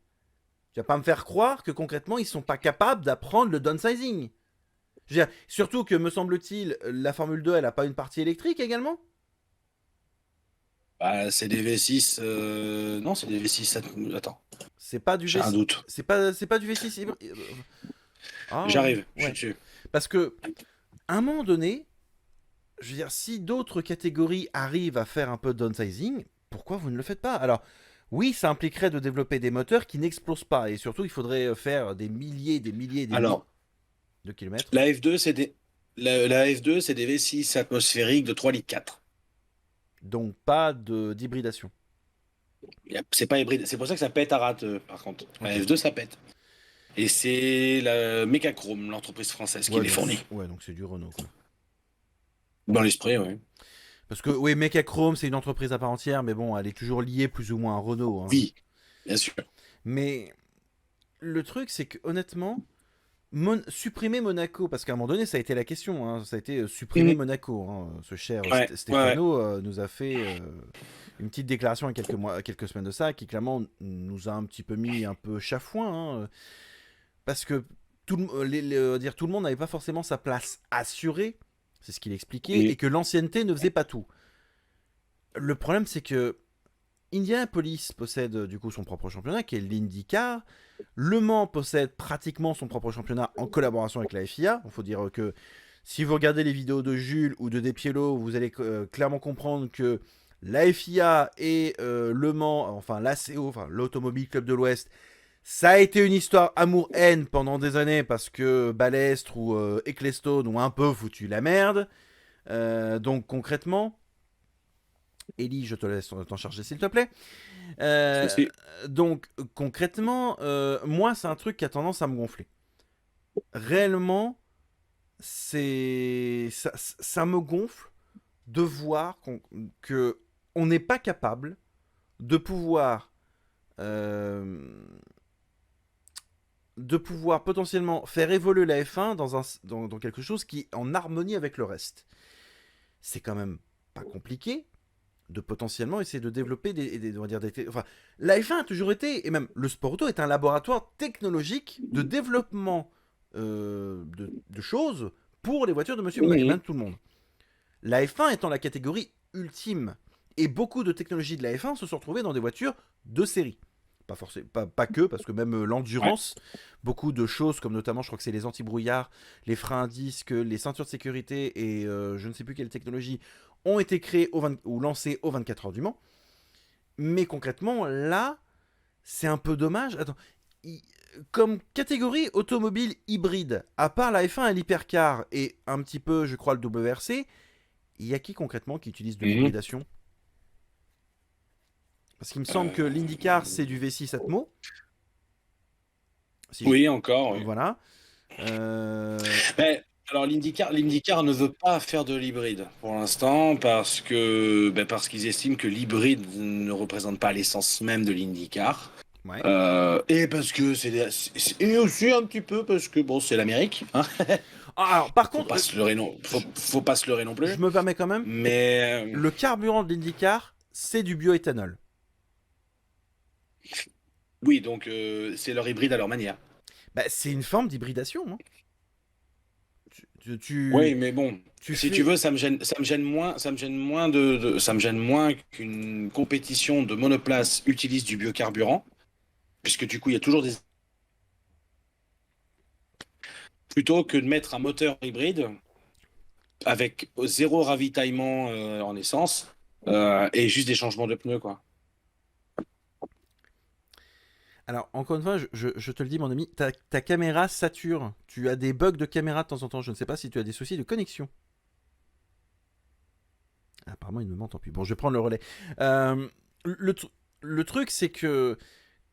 Tu vas pas me faire croire que concrètement ils sont pas capables d'apprendre le downsizing. Je veux dire, surtout que me semble-t-il la Formule 2 elle a pas une partie électrique également. C'est des V6 non, c'est des V6 attends. C'est pas du V6. J'ai un doute. C'est pas du V6. J'arrive, ouais. Je suis dessus. Parce que à un moment donné, je veux dire, si d'autres catégories arrivent à faire un peu de downsizing, pourquoi vous ne le faites pas? Alors, oui, ça impliquerait de développer des moteurs qui n'explosent pas. Et surtout, il faudrait faire des milliers de kilomètres. La F2, c'est des V6 atmosphériques de 3,4 litres. Donc, pas d'hybridation. C'est pas hybride. C'est pour ça que ça pète à rate, par contre. La F2, ça pète. Et c'est la Mecachrome, l'entreprise française, qui les fournit. Ouais, donc c'est du Renault, quoi. Dans l'esprit, oui. Parce que, oui, Mecachrome, c'est une entreprise à part entière, mais bon, elle est toujours liée plus ou moins à Renault. Hein. Oui, bien sûr. Mais le truc, c'est que honnêtement, supprimer Monaco, parce qu'à un moment donné, ça a été la question, hein, ça a été supprimer Mhm. Monaco. Hein. Ce cher Ouais, ouais, ouais. Stefano nous a fait une petite déclaration il y a quelques semaines de ça, qui clairement nous a un petit peu mis un peu chafouin, hein, parce que tout le monde n'avait pas forcément sa place assurée, c'est ce qu'il expliquait, Mhm. et que l'ancienneté ne faisait pas tout. Le problème, c'est que Indianapolis possède du coup son propre championnat, qui est l'IndyCar. Le Mans possède pratiquement son propre championnat en collaboration avec la FIA. Il faut dire que si vous regardez les vidéos de Jules ou de Despiello, vous allez clairement comprendre que la FIA et Le Mans, enfin l'ACO, enfin l'Automobile Club de l'Ouest, ça a été une histoire amour-haine pendant des années parce que Balestre ou Ecclestone ont un peu foutu la merde. Donc concrètement, Ellie, je te laisse t'en charger s'il te plaît. Euh, Si. donc concrètement, moi c'est un truc qui a tendance à me gonfler. Réellement, ça me gonfle de voir que on n'est pas capable de euh, pouvoir potentiellement faire évoluer la F1 dans quelque chose qui est en harmonie avec le reste. C'est quand même pas compliqué de potentiellement essayer de développer on va dire enfin, la F1 a toujours été, et même le sport auto est un laboratoire technologique de développement de choses pour les voitures de monsieur et Mhm. même tout le monde. La F1 étant la catégorie ultime, et beaucoup de technologies de la F1 se sont retrouvées dans des voitures de série. Pas, forcément, pas que, parce que même Ouais. l'endurance, beaucoup de choses, comme notamment, je crois que c'est les anti-brouillards, les freins à disque, les ceintures de sécurité et je ne sais plus quelle technologie, ont été créées ou lancées au 24 heures du Mans. Mais concrètement, là, c'est un peu dommage. Attends, comme catégorie automobile hybride, à part la F1 et l'hypercar et un petit peu, je crois, le WRC, il y a qui concrètement qui utilise de Mhm. l'hybridation? Parce qu'il me semble que Euh, l'IndyCar, c'est du V6 Atmo. Si Oui, encore. Oui. Voilà. Mais, alors l'IndyCar ne veut pas faire de l'hybride pour l'instant parce qu'ils estiment que l'hybride ne représente pas l'essence même de l'IndyCar. Ouais. Et parce que et aussi un petit peu parce que bon, c'est l'Amérique, hein. Ah, alors, par Faut contre, pas se leurrer non, faut pas se leurrer non plus. je me permets quand même, Mais le carburant de l'IndyCar, c'est du bioéthanol. oui, donc c'est leur hybride à leur manière. Bah, c'est une forme d'hybridation. Hein. Tu, tu, Oui, mais bon, tu si tu fais. veux, ça me gêne moins qu'une compétition de monoplace utilise du biocarburant, puisque du coup, il y a toujours des plutôt que de mettre un moteur hybride avec zéro ravitaillement en essence et juste des changements de pneus, quoi. Alors, encore une fois, je te le dis, mon ami, ta caméra sature. Tu as des bugs de caméra de temps en temps. Je ne sais pas si tu as des soucis de connexion. Ah, apparemment, il me ment, tant pis. Bon, je vais prendre le relais. Euh, le, tr- le truc, c'est que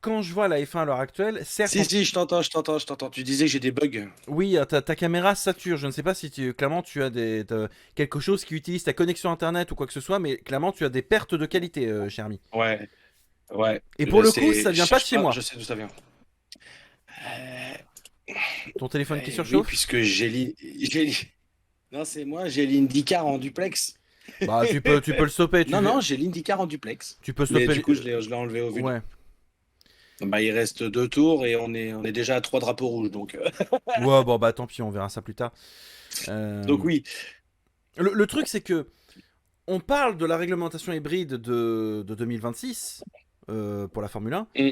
quand je vois la F1 à l'heure actuelle, certes, Si, si, je t'entends, je t'entends, je t'entends. Tu disais que j'ai des bugs. oui, ta caméra sature. Je ne sais pas si clairement tu as quelque chose qui utilise ta connexion internet ou quoi que ce soit, mais clairement tu as des pertes de qualité, cher ami. Ouais, ouais. Et pour le coup, ça Je vient pas de cherche chez pas, je moi. sais d'où ça vient. Euh, Ton téléphone qui oui, surchauffe. puisque non, c'est moi, j'ai l'IndyCar en duplex. Bah, tu peux le stopper. Non, non, j'ai l'IndyCar en duplex. Tu peux Mais stopper. du coup, je l'ai enlevé au vu de. Ouais. Bah, il reste 2 tours et on est déjà à 3 drapeaux rouges. Ouais, bon, bah tant pis, on verra ça plus tard. Donc Euh, oui. le truc, c'est que on parle de la réglementation hybride de 2026 pour la Formule 1. Mm.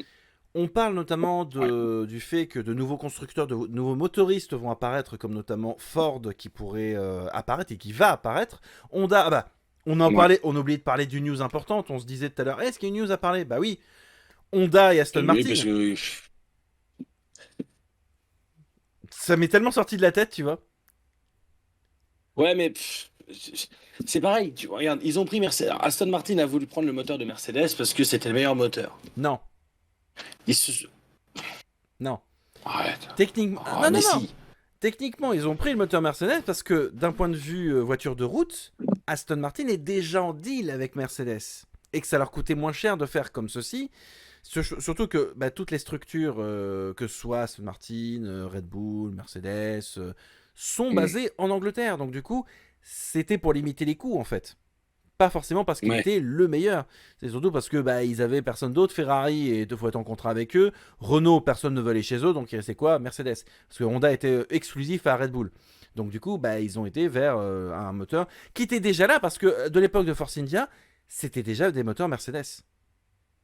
On parle notamment Ouais. du fait que de nouveaux constructeurs, de nouveaux motoristes vont apparaître, comme notamment Ford qui pourrait apparaître et qui va apparaître. Honda, ah bah, on en Ouais. parlait, on a oublié de parler d'une news importante. On se disait tout à l'heure, est-ce qu'il y a une news à parler? Bah oui, Honda et Aston Oui, parce Martin. que. Ça m'est tellement sorti de la tête, tu vois. Ouais, mais c'est pareil. Tu vois, regarde, ils ont pris Mercedes. Aston Martin a voulu prendre le moteur de Mercedes parce que c'était le meilleur moteur. Non, Ils se... non. Arrête. Techniquement, Oh, non, non, mais non. si. Techniquement, ils ont pris le moteur Mercedes parce que d'un point de vue voiture de route, Aston Martin est déjà en deal avec Mercedes et que ça leur coûtait moins cher de faire comme ceci. Surtout que toutes les structures, que ce soit Aston Martin, Red Bull, Mercedes, sont basées en Angleterre. Donc du coup, c'était pour limiter les coûts en fait. Pas forcément parce qu'il Ouais. était le meilleur. C'est surtout parce que ils avaient personne d'autre. Ferrari et deux fois être en contrat avec eux. Renault, personne ne veut aller chez eux. Donc il restait quoi? Mercedes. Parce que Honda était exclusif à Red Bull. Donc du coup, ils ont été vers un moteur qui était déjà là parce que de l'époque de Force India, c'était déjà des moteurs Mercedes.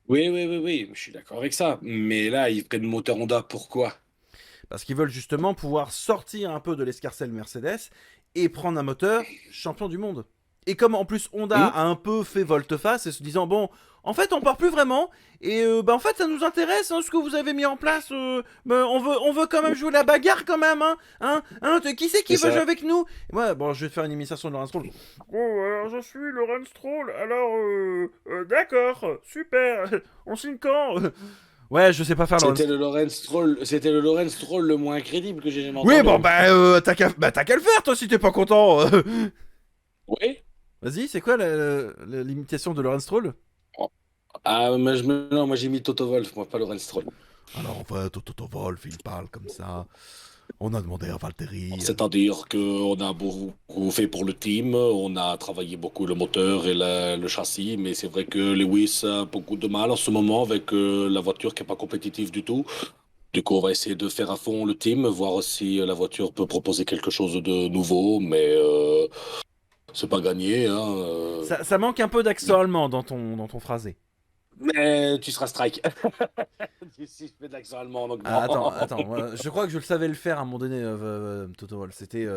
Oui, oui, oui, oui, je suis d'accord avec ça. Mais là, ils prennent le moteur Honda, pourquoi? Parce qu'ils veulent justement pouvoir sortir un peu de l'escarcelle Mercedes et prendre un moteur champion du monde. Et comme en plus Honda Hmm. a un peu fait volte-face et se disant bon, en fait on part plus vraiment et en fait ça nous intéresse ce que vous avez mis en place. On veut quand même jouer la bagarre quand même qui c'est qui C'est veut jouer ça. avec nous? Et moi bon je vais te faire une imitation de Laurent Stroll. Bon alors je suis Laurent Stroll alors d'accord super on signe quand? Ouais je sais pas faire Laurent. C'était le Lawrence Stroll le moins crédible que j'ai jamais Oui, bon, entendu. t'as qu'à le faire, toi, si t'es pas content. Oui? Vas-y, c'est quoi l'imitation de Lawrence Stroll? Ah, non, moi j'ai mis Toto Wolff, moi pas Lawrence Stroll. Alors, en fait, Toto Wolff, il parle comme ça. On a demandé à Valtteri. C'est-à-dire qu'on a beaucoup fait pour le team, on a travaillé beaucoup le moteur et le châssis, mais c'est vrai que Lewis a beaucoup de mal en ce moment avec la voiture qui n'est pas compétitive du tout. Du coup, on va essayer de faire à fond le team, voir si la voiture peut proposer quelque chose de nouveau, mais c'est pas gagné, hein. Ça manque un peu d'accent allemand dans ton phrasé. Mais tu seras strike. Si je fais de l'accent allemand, donc Ah, attends, non. attends. Je crois que je le savais le faire à un moment donné, Toto Wolff. C'était.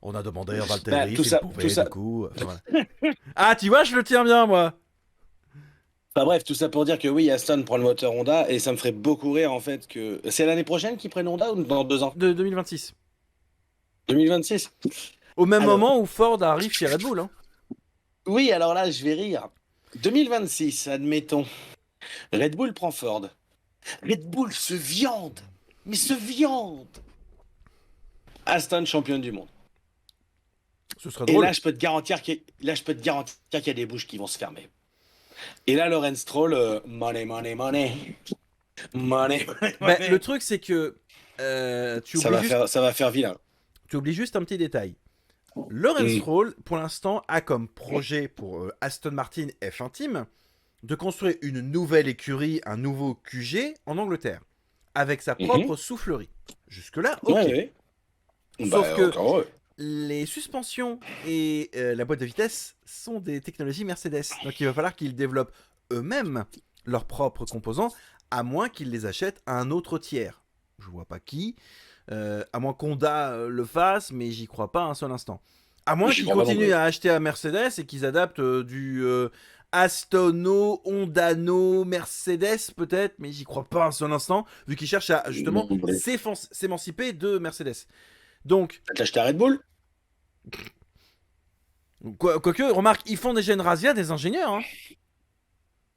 On a demandé à Bah, Valtteri tout s'il ça, tout pouvait, ça. du coup. Enfin, voilà. Ah, tu vois, je le tiens bien, moi. Enfin bref, tout ça pour dire que oui, Aston prend le moteur Honda et ça me ferait beaucoup rire en fait que c'est l'année prochaine qu'ils prennent Honda ou dans 2 ans? De 2026. 2026. Au même Alors, moment où Ford arrive chez Red Bull. Hein. oui, alors là, je vais rire. 2026, admettons. Red Bull prend Ford. Red Bull se viande. Mais se viande. Aston championne du monde. Ce serait Et drôle. là, je peux te garantir qu'il y a des bouches qui vont se fermer. Et là, Lawrence Stroll, money, money, money. Money, money, Le money. truc, c'est que Ça va faire vilain. tu oublies juste un petit détail. Lawrence Hmm. Stroll, pour l'instant, a comme projet pour Aston Martin F1 Team de construire une nouvelle écurie, un nouveau QG en Angleterre, avec sa Mhm. propre soufflerie. Jusque-là, Ouais, ok. ouais. Sauf Bah, que encore heureux. les suspensions et la boîte de vitesse sont des technologies Mercedes. Donc il va falloir qu'ils développent eux-mêmes leurs propres composants, à moins qu'ils les achètent à un autre tiers. Je vois pas qui. À moins qu'Honda le fasse, mais j'y crois pas un seul instant. À moins J'y qu'ils crois pas non continuent plus. à acheter à Mercedes et qu'ils adaptent du Astono, Hondano, Mercedes peut-être, mais j'y crois pas un seul instant, vu qu'ils cherchent à justement Non plus. s'émanciper de Mercedes. Donc, T'as acheté à Red Bull? quoique, remarque, ils font déjà une razzia des ingénieurs. Hein.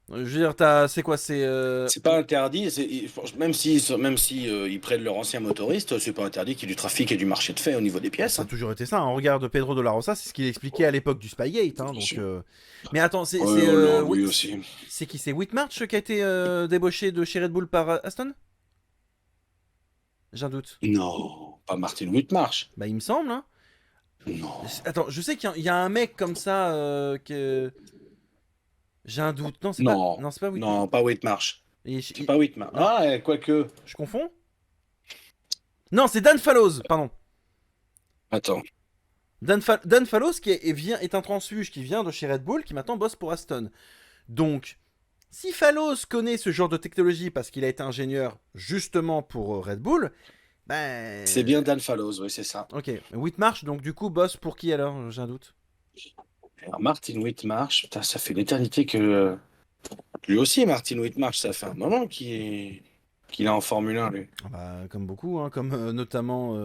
Je veux dire, c'est quoi? C'est. C'est pas interdit, même si ils prennent leur ancien motoriste, c'est pas interdit qu'il y ait du trafic et du marché de fait au niveau des pièces, Ça a hein. toujours été ça. On regarde Pedro de la Rosa, c'est ce qu'il expliquait à l'époque du Spygate. Hein, Bien donc, sûr. mais attends, Ouais, non, lui aussi. c'est qui? C'est Whitmarsh qui a été débauché de chez Red Bull par Aston? J'ai un doute. Non, pas Martin Whitmarsh. Il me semble. Hein. Non. Attends, je sais qu'il y a un mec comme ça que. J'ai un doute. Non, c'est pas. Non, Non, c'est pas Whitmarsh. non, pas Whitmarsh. C'est pas Whitmarsh. Non, Ah, quoique. je confonds? Non, c'est Dan Fallows, pardon. Attends. Dan Fallows est un transfuge qui vient de chez Red Bull, qui maintenant bosse pour Aston. Donc, si Fallows connaît ce genre de technologie parce qu'il a été ingénieur justement pour Red Bull, C'est bien Dan Fallows, oui, c'est ça. ok. Whitmarsh, donc du coup, bosse pour qui alors? J'ai un doute. Alors, Martin Whitmarsh, putain, ça fait une éternité que. Lui aussi, Martin Whitmarsh, ça fait un moment qu'il est en Formule 1, lui. Comme beaucoup, hein, comme notamment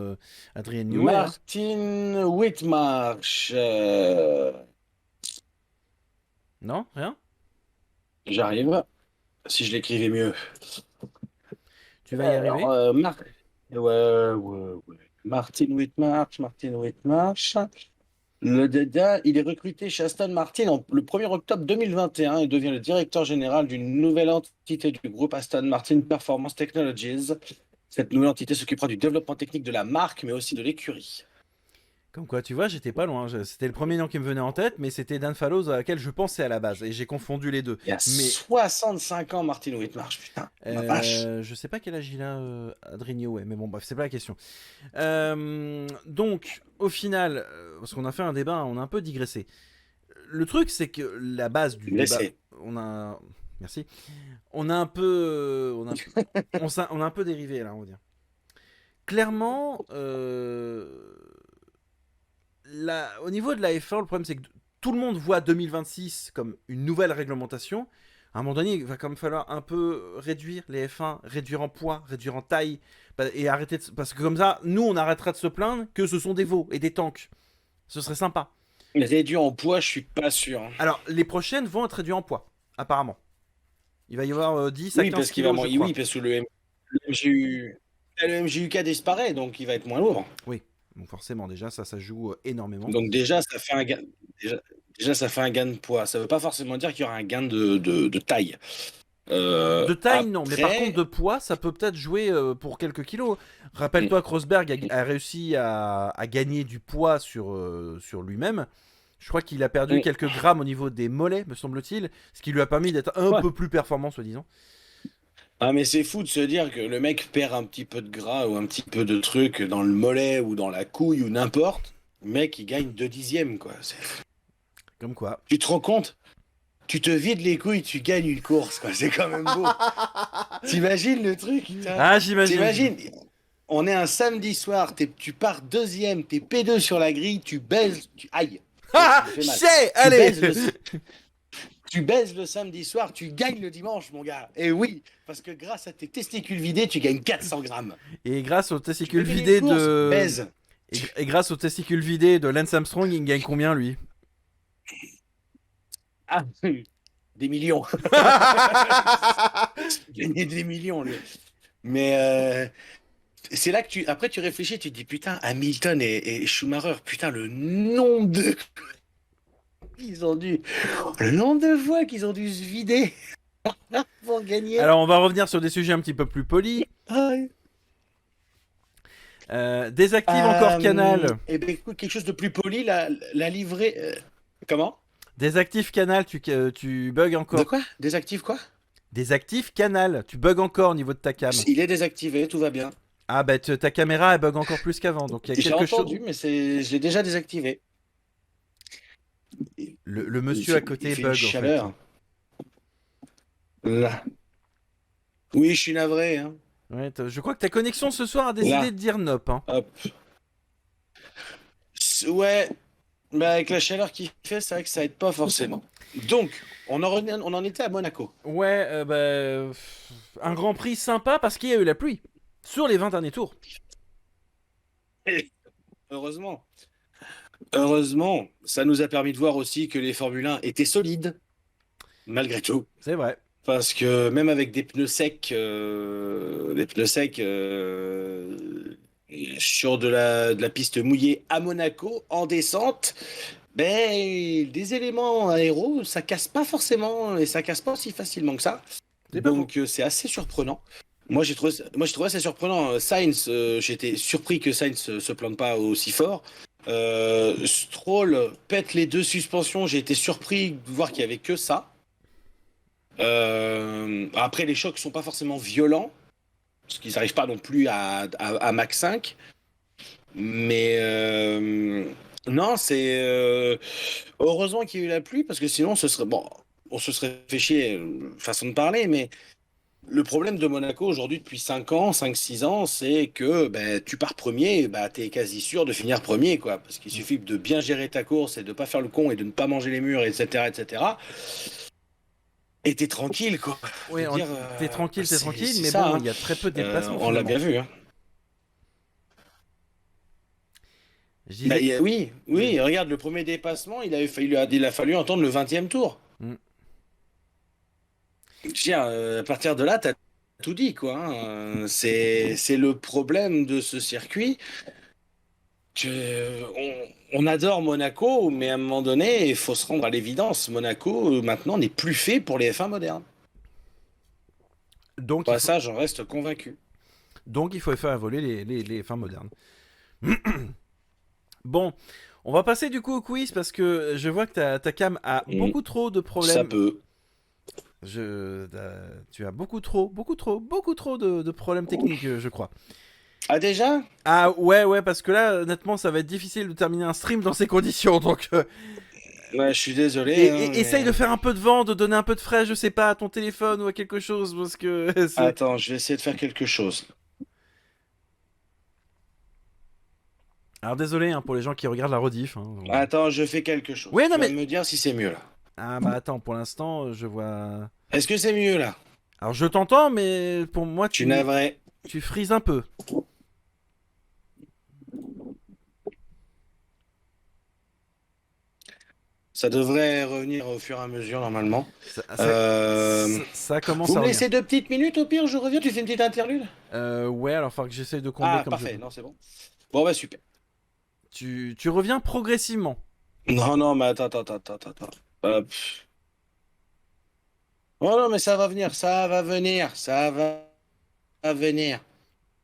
Adrien Newey. Hein. Martin Whitmarsh. Non, rien. J'arrive. Si je l'écrivais mieux. Tu vas y arriver. Ouais, ouais, ouais. Martin Whitmarsh, Martin Whitmarsh. Le Dada, il est recruté chez Aston Martin le 1er octobre 2021 et devient le directeur général d'une nouvelle entité du groupe Aston Martin Performance Technologies. Cette nouvelle entité s'occupera du développement technique de la marque, mais aussi de l'écurie. Comme quoi, tu vois, j'étais pas loin. C'était le premier nom qui me venait en tête, mais c'était Dan Fallows à laquelle je pensais à la base. Et j'ai confondu les deux. Il y a Mais 65 ans, Martin Whitmarsh, putain, ma vache. je sais pas quel âge il a, Adrien, ouais. Mais bon, bref, c'est pas la question. Donc, au final, parce qu'on a fait un débat, on a un peu digressé. Le truc, c'est que la base du débat, Blessé. on a, merci, on a un peu, on a un peu dérivé là, on va dire. Clairement, au niveau de la F1, le problème c'est que tout le monde voit 2026 comme une nouvelle réglementation. À un moment donné, il va quand même falloir un peu réduire les F1, réduire en poids, réduire en taille, et arrêter parce que comme ça, nous, on arrêtera de se plaindre que ce sont des veaux et des tanks. Ce serait sympa. Réduit en poids, je suis pas sûr. Alors, les prochaines vont être réduites en poids, apparemment. Il va y avoir 10 à Oui, 15 parce qu'il va kilos, je crois. oui, parce que le MGUK disparaît, donc il va être moins lourd. Oui, donc forcément, déjà, ça joue énormément. Donc déjà, ça fait un gain. Déjà, ça fait un gain de poids. Ça veut pas forcément dire qu'il y aura un gain de taille. De taille, non, mais par contre, Après, de poids, ça peut peut-être jouer pour quelques kilos. Rappelle-toi que Rosberg a réussi à gagner du poids sur lui-même. Je crois qu'il a perdu quelques grammes au niveau des mollets, me semble-t-il, ce qui lui a permis d'être un ouais. peu plus performant, soi-disant. Ah, mais c'est fou de se dire que le mec perd un petit peu de gras ou un petit peu de truc dans le mollet ou dans la couille ou n'importe. Le mec, il gagne 2/10, quoi. Comme quoi. Tu te rends compte? Tu te vides les couilles, tu gagnes une course, quoi. C'est quand même beau. T'imagines le truc? Ah, j'imagine. T'imagines? On est un samedi soir, tu pars deuxième, t'es P2 sur la grille, tu baises, aïe, Ah, ça me fait mal. chais, allez. Tu baises le samedi soir, tu gagnes le dimanche, mon gars. Et oui, parce que grâce à tes testicules vidés, tu gagnes 400 grammes. Et grâce aux Tu testicules veux gagner une vidés course, de... baise. Et grâce aux testicules vidés de Lance Armstrong, il gagne combien, lui? Ah, des millions. Gagner des millions, lui. Mais c'est là que après tu réfléchis, tu te dis putain, Hamilton et Schumacher, putain, le nombre de fois qu'ils ont dû se vider pour gagner. Alors, on va revenir sur des sujets un petit peu plus polis. Ah, Désactive encore Canal. Et ben écoute, quelque chose de plus poli, la livrée. Comment? Désactive Canal, tu bugs De encore. quoi? Désactive quoi? Désactive Canal, tu bugs encore au niveau de ta cam. Il est désactivé, tout va bien. Ah bah ta caméra elle bug encore plus qu'avant, donc il y a J'ai quelque chose. entendu, mais je l'ai déjà désactivé. Le monsieur à côté il fait bug une en fait. chaleur. Là. Oui, je suis navré. Hein. Ouais, je crois que ta connexion ce soir a décidé Là. de dire nope. Hein. Hop. Ouais, bah avec la chaleur qu'il fait, c'est vrai que ça aide pas forcément. Donc, on en était à Monaco. Ouais, un Grand Prix sympa parce qu'il y a eu la pluie sur les 20 derniers tours. Heureusement. Heureusement, ça nous a permis de voir aussi que les Formule 1 étaient solides, malgré tout. C'est vrai. Parce que même avec des pneus secs, sur de la piste mouillée à Monaco, en descente, ben, des éléments aéros, ça casse pas forcément, et ça casse pas aussi facilement que ça. Donc c'est assez surprenant. Moi j'ai trouvé ça surprenant. Sainz, j'étais surpris que Sainz se plante pas aussi fort. Stroll pète les deux suspensions, j'ai été surpris de voir qu'il y avait que ça. Après les chocs sont pas forcément violents, parce qu'ils n'arrivent pas non plus à Mach 5. Mais non, c'est heureusement qu'il y a eu la pluie, parce que sinon ce serait bon, on se serait fait chier, façon de parler, mais le problème de Monaco aujourd'hui depuis 5 ans, 5-6 ans, c'est que ben, tu pars premier, ben, tu es quasi sûr de finir premier, quoi. Parce qu'il suffit de bien gérer ta course et de pas faire le con et de ne pas manger les murs, etc. etc. Et t'es tranquille, quoi. Oui, t'es tranquille, mais ça, bon, hein. il y a très peu de déplacements. On l'a bien vu. Hein. Bah, oui, regarde, le premier dépassement, il a fallu entendre le 20e tour. Mm. Tiens, à partir de là, t'as tout dit, quoi. Hein. C'est le problème de ce circuit. On adore Monaco, mais à un moment donné, il faut se rendre à l'évidence. Monaco, maintenant, n'est plus fait pour les F1 modernes. Donc il Bah, faut, ça, j'en reste convaincu. donc il faut faire évoluer les fins modernes. Bon, on va passer du coup au quiz parce que je vois que ta cam a Mm. beaucoup trop de Ça problèmes. peut. Tu as beaucoup trop de problèmes techniques, je crois. Ah, déjà? Ah ouais, parce que là, honnêtement, ça va être difficile de terminer un stream dans ces conditions. Donc, Ouais, je suis désolé, hein, essaye de mais... faire un peu de vent, de donner un peu de frais, je sais pas, à ton téléphone ou à quelque chose, parce que c'est. Attends, je vais essayer de faire quelque chose. Alors désolé hein, pour les gens qui regardent la rediff. Hein. Attends, je fais quelque chose. Ouais, non Tu vas mais. me dire si c'est mieux, là. Ah bah attends, pour l'instant, je vois. Est-ce que c'est mieux, là? Alors je t'entends, mais pour moi, Tu n'avrais... tu frises un peu. Ça devrait revenir au fur et à mesure, normalement. Ça, Euh, ça commence Vous à me revenir. laissez 2 petites minutes, au pire, je reviens, tu fais une petite interlude? Ouais, alors il faudra que j'essaye de combler Ah, comme je parfait, peux. non, c'est bon. Bon, bah, super. Tu reviens progressivement. Non, non, mais attends. Pff. Oh non, mais ça va venir, ça va venir.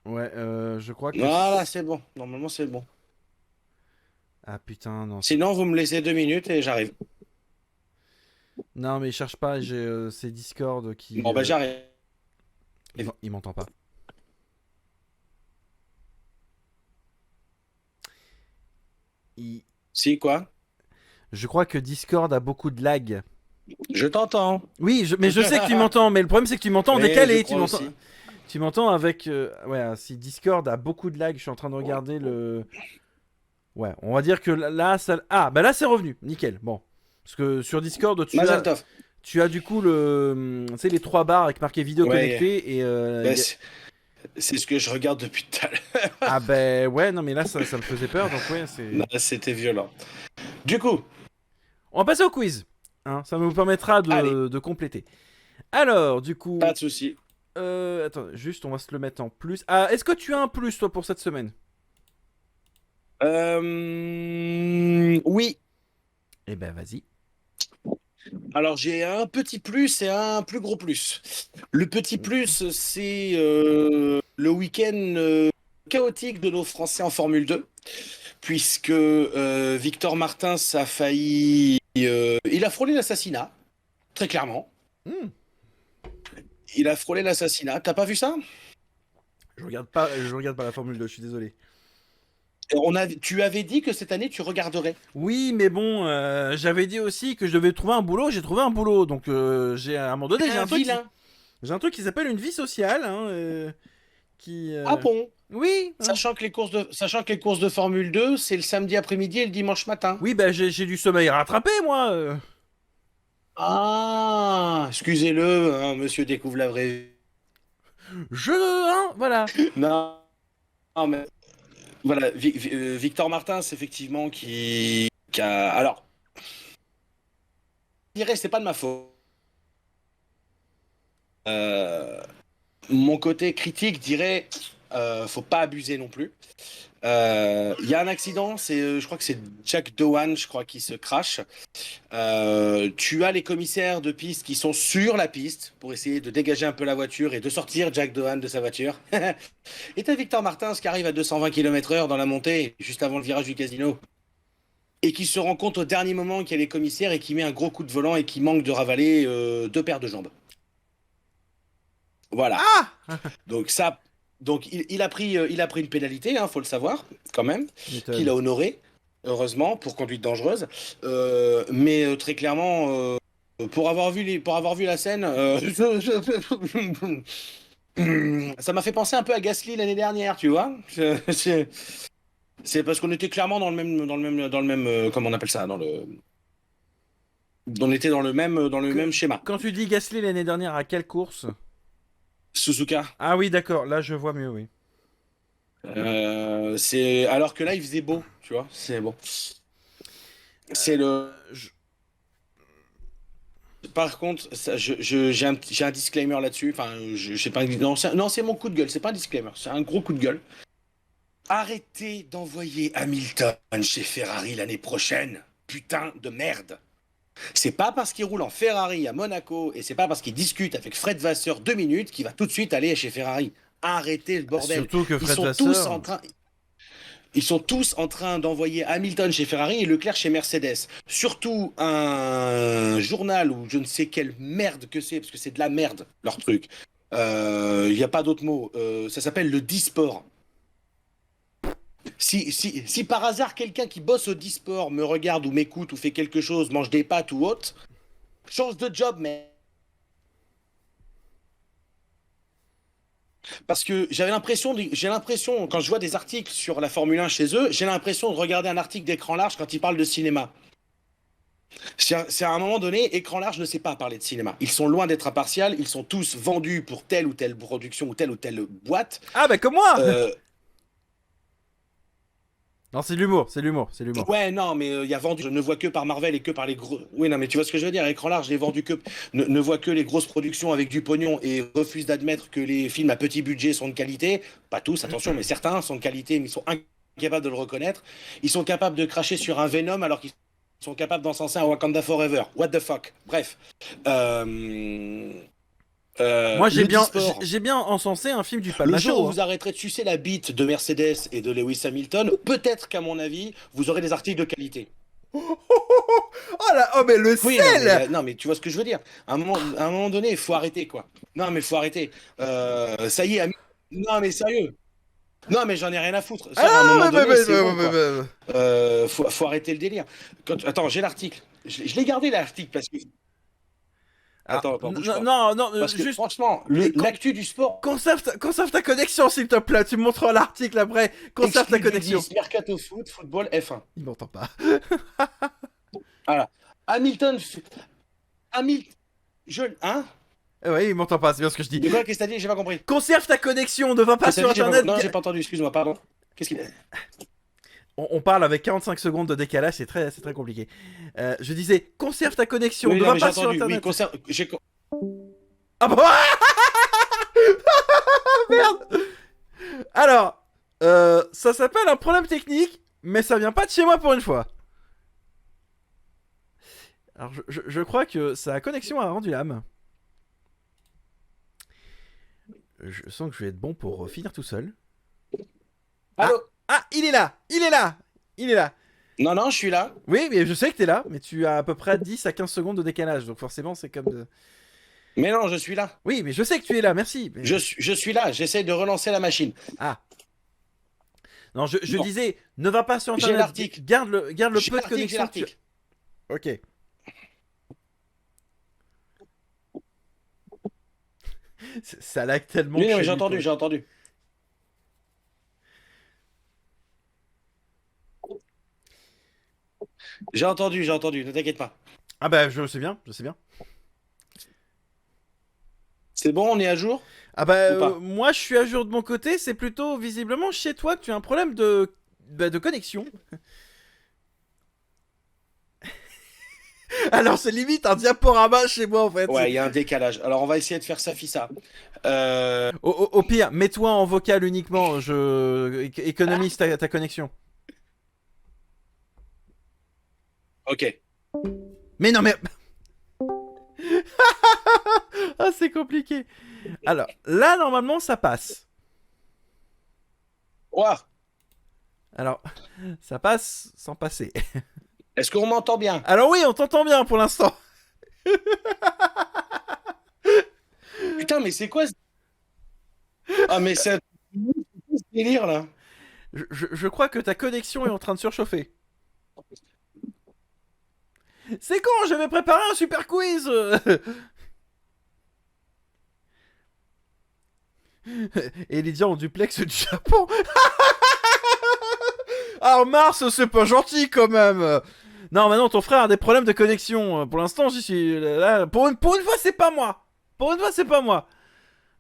Ouais, je crois que. Voilà, c'est bon. Normalement, c'est bon. Ah putain, non. Sinon, vous me laissez 2 minutes et j'arrive. Non, mais cherche pas, c'est Discord qui. Bon, bah, j'arrive. Il m'entend pas. Il- Si, quoi? Je crois que Discord a beaucoup de lag. Je t'entends. Oui, mais je sais que tu m'entends, mais le problème c'est que tu m'entends en Mais je décalé. crois aussi. Tu m'entends avec. Ouais, si Discord a beaucoup de lag, je suis en train de regarder le. Ouais, on va dire que là, ça. Ah, bah là c'est revenu, nickel. Bon. Parce que sur Discord, Mazel tov. tu as du coup tu sais, les trois barres avec marqué vidéo Ouais, connectée et. bah, c'est ce que je regarde depuis tout à l'heure. Ah, ben ouais, non, mais là ça me faisait peur, donc ouais, c'est. Non, c'était violent. Du coup, On va passer au quiz. Hein, ça nous permettra allez, de compléter. Alors, du coup. pas de souci. Attends, juste, on va se le mettre en plus. Ah, est-ce que tu as un plus, toi, pour cette semaine? Oui. Eh ben, vas-y. Alors j'ai un petit plus et un plus gros plus. Le petit plus, c'est le week-end chaotique de nos Français en Formule 2, puisque Victor Martins a failli... il a frôlé l'assassinat, très clairement. Hmm. Il a frôlé l'assassinat. T'as pas vu ça? Je regarde pas la Formule 2, je suis désolé. Tu avais dit que cette année tu regarderais. Oui, mais bon, j'avais dit aussi que je devais trouver un boulot, j'ai trouvé un boulot. Donc, à un moment donné, Un vilain. j'ai un truc qui s'appelle une vie sociale. Hein, Ah bon? Oui, hein. Sachant que les courses de Formule 2, c'est le samedi après-midi et le dimanche matin. Oui, bah, j'ai du sommeil rattrapé, moi. Ah, excusez-le, hein, monsieur découvre la vraie vie. Hein, voilà. Non, non, mais voilà, Victor Martins, effectivement, qui a. Alors, je dirais, c'est pas de ma faute. Euh, Mon côté critique dirait, faut pas abuser non plus. Il y a un accident, je crois que c'est Jack Doohan, je crois, qui se crache. Tu as les commissaires de piste qui sont sur la piste pour essayer de dégager un peu la voiture et de sortir Jack Doohan de sa voiture. Et t'as Victor Martins qui arrive à 220 km/h dans la montée, juste avant le virage du casino, et qui se rend compte au dernier moment qu'il y a les commissaires et qui met un gros coup de volant et qui manque de ravaler 2 paires de jambes. Voilà. Ah. Donc ça, donc il a pris une pénalité, hein, faut le savoir, quand même, Tu qu'il m'étonnes. a honoré, heureusement, pour conduite dangereuse. Mais très clairement, pour avoir vu la scène, ça m'a fait penser un peu à Gasly l'année dernière, tu vois. C'est parce qu'on était clairement comment on appelle ça, on était dans le même schéma. Quand tu dis Gasly l'année dernière, à quelle course? Suzuka. Ah oui, d'accord, là je vois mieux, oui. C'est alors que là il faisait beau, tu vois. C'est bon. C'est le. Je- Par contre, j'ai un disclaimer là-dessus. Enfin, je sais pas. Non, c'est mon coup de gueule. C'est pas un disclaimer. C'est un gros coup de gueule. Arrêtez d'envoyer Hamilton chez Ferrari l'année prochaine. Putain de merde. C'est pas parce qu'il roule en Ferrari à Monaco et c'est pas parce qu'il discute avec Fred Vasseur 2 minutes qu'il va tout de suite aller chez Ferrari. Arrêtez le bordel. Surtout que Fred Ils sont Vasseur... tous en train. Ils sont tous en train d'envoyer Hamilton chez Ferrari et Leclerc chez Mercedes. Surtout un journal ou je ne sais quelle merde que c'est, parce que c'est de la merde, leur truc. Il n'y a pas d'autre mot. Ça s'appelle le Disport. Si par hasard quelqu'un qui bosse au Disport me regarde ou m'écoute ou fait quelque chose, mange des pâtes ou autre, change de job, mais... Parce que j'ai l'impression, quand je vois des articles sur la Formule 1 chez eux, j'ai l'impression de regarder un article d'écran large quand ils parlent de cinéma. C'est à un moment donné, écran large ne sait pas parler de cinéma. Ils sont loin d'être impartials, ils sont tous vendus pour telle ou telle production ou telle boîte. Ah bah comme moi Euh, Non, c'est de l'humour, c'est de l'humour, c'est de l'humour. ouais, non, mais il y a vendu, je ne vois que par Marvel et que par les gros... Oui, non, mais tu vois ce que je veux dire, écran large, j'ai vendu que... Ne voit que les grosses productions avec du pognon et refuse d'admettre que les films à petit budget sont de qualité. Pas tous, attention, mais certains sont de qualité, mais ils sont incapables de le reconnaître. Ils sont capables de cracher sur un Venom alors qu'ils sont capables d'encenser un Wakanda Forever. What the fuck. Bref. Moi Le Disport. j'ai bien encensé un film du Le jour Palmajoro. où vous arrêterez de sucer la bite de Mercedes et de Lewis Hamilton, peut-être qu'à mon avis, vous aurez des articles de qualité. Oh là, oh mais le Oui, sel non, mais tu vois ce que je veux dire. À un moment donné, il faut arrêter, quoi. Non, mais il faut arrêter. Ça y est, non, mais sérieux. Non, mais j'en ai rien à foutre. Ça, à un moment Ah donné, c'est bon, quoi. Faut arrêter le délire. Attends, j'ai l'article. Je l'ai gardé, l'article, parce que... Attends, bouge pas. non, Parce que juste franchement, l'actu du sport... conserve ta connexion s'il te plaît, tu me montreras l'article après. Conserve ta Exclu du connexion. 10, Mercato Foot, Football F1. Il m'entend pas. Voilà. Hamilton... Hamilton... Hein? Ouais, il m'entend pas, c'est bien ce que je dis. De quoi, qu'est-ce que t'as dit? J'ai pas compris. Conserve ta connexion, ne va pas sur internet. Non, j'ai pas entendu, excuse-moi, pardon. Qu'est-ce qu'il... On parle avec 45 secondes de décalage, c'est très compliqué. Je disais, conserve ta connexion, Oui, ne non, va mais pas j'ai sur entendu. internet. Oui, conserve... Ah bah merde. Alors, ça s'appelle un problème technique, mais ça vient pas de chez moi pour une fois. Alors, je crois que sa connexion a rendu l'âme. Je sens que je vais être bon pour finir tout seul. Allô? Ah, il est là. Il est là. Non, non, je suis là. Oui, mais je sais que t'es là, mais tu as à peu près 10 à 15 secondes de décalage, donc forcément c'est comme de... Mais non, je suis là. Oui, mais je sais que tu es là, merci. Mais... Je suis là, j'essaie de relancer la machine. Ah. Non, je Bon. disais, ne va pas sur internet. J'ai l'article. Garde le J'ai peu de l'article, connexion. j'ai l'article. Ok. Ça lag tellement. Oui, que non, mais chez j'ai lui, entendu, quoi. j'ai entendu. J'ai entendu, ne t'inquiète pas. Ah bah je sais bien, je sais bien. C'est bon, on est à jour? Ah bah Ou pas? moi je suis à jour de mon côté, c'est plutôt visiblement chez toi que tu as un problème de connexion. Alors c'est limite un diaporama chez moi en fait. Ouais, il y a un décalage. Alors, on va essayer de faire ça, fissa. Au pire, mets-toi en vocal uniquement, je économise ta connexion. Ok. Mais non mais... Ah c'est compliqué. Alors là normalement ça passe. Ouah. Alors ça passe sans passer. Est-ce qu'on m'entend bien? Alors oui on t'entend bien pour l'instant. Putain, mais c'est quoi ce... Ah, mais c'est ce délire, là? Je crois que ta connexion est en train de surchauffer. C'est con, j'avais préparé un super quiz. Et Lydia en duplex du Japon. Alors Mars, c'est pas gentil quand même. Non, maintenant ton frère a des problèmes de connexion. Pour l'instant, j'y suis là. Pour une fois, c'est pas moi. Pour une fois, c'est pas moi.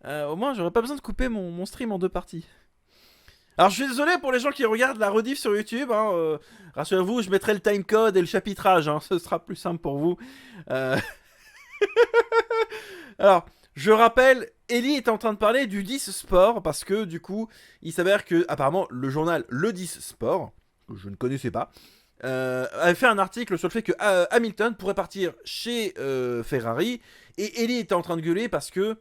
Au moins, j'aurais pas besoin de couper mon stream en deux parties. Alors, je suis désolé pour les gens qui regardent la rediff sur YouTube. Hein, rassurez-vous, je mettrai le timecode et le chapitrage. Hein, ce sera plus simple pour vous. Alors, Je rappelle, Ellie est en train de parler du 10 Sport parce que du coup, il s'avère que apparemment le journal Le 10 Sport, que je ne connaissais pas, avait fait un article sur le fait que Hamilton pourrait partir chez Ferrari et Ellie était en train de gueuler parce que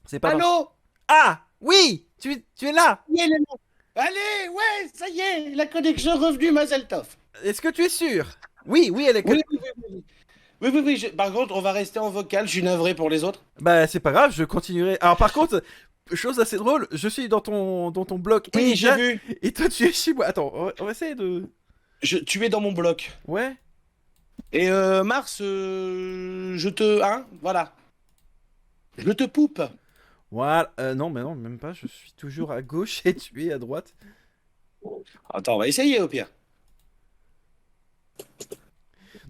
c'est pas. Allô. Ah oui, tu es là. Oui, elle est là. Allez, ouais, ça y est, la connexion revenue, Mazel Tov. Est-ce que tu es sûr? Oui, elle est. Oui, oui, oui, oui. Oui, oui, oui, par contre, on va rester en vocal, je suis navré pour les autres. Bah c'est pas grave, je continuerai. Alors par contre, chose assez drôle, je suis dans ton bloc Oui, j'ai Elijah, vu. et toi tu es chez moi. Attends, on va essayer de. Tu es dans mon bloc. Ouais. Et Mars, je te... Hein, voilà. Je te poupe. Voilà. Non, mais non, même pas. Je suis toujours à gauche et tu es à droite. Attends, on va essayer au pire.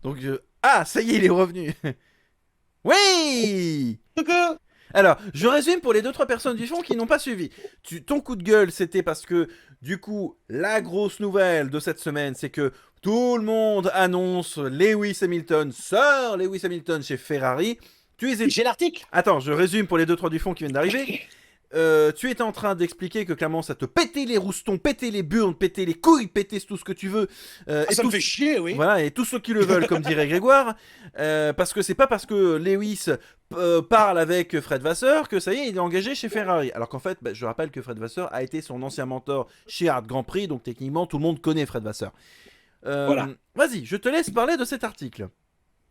Donc ah, ça y est, il est revenu. Oui. Coucou. Alors, je résume pour les 2-3 personnes du fond qui n'ont pas suivi. Ton coup de gueule, c'était parce que, du coup, la grosse nouvelle de cette semaine, c'est que tout le monde annonce Lewis Hamilton, Sir Lewis Hamilton chez Ferrari. J'ai l'article. Attends, je résume pour les 2-3 du fond qui viennent d'arriver. Tu étais en train d'expliquer que clairement ça te pétait les roustons, pétait les burnes, pétait les couilles, pétait tout ce que tu veux. Et Ça me fait chier, oui. Voilà, et tous ceux qui le veulent, comme dirait Grégoire. Parce que c'est pas parce que Lewis parle avec Fred Vasseur que ça y est, il est engagé chez Ferrari. Alors qu'en fait, je rappelle que Fred Vasseur a été son ancien mentor chez Hard Grand Prix, donc techniquement tout le monde connaît Fred Vasseur. Voilà. Vas-y, je te laisse parler de cet article.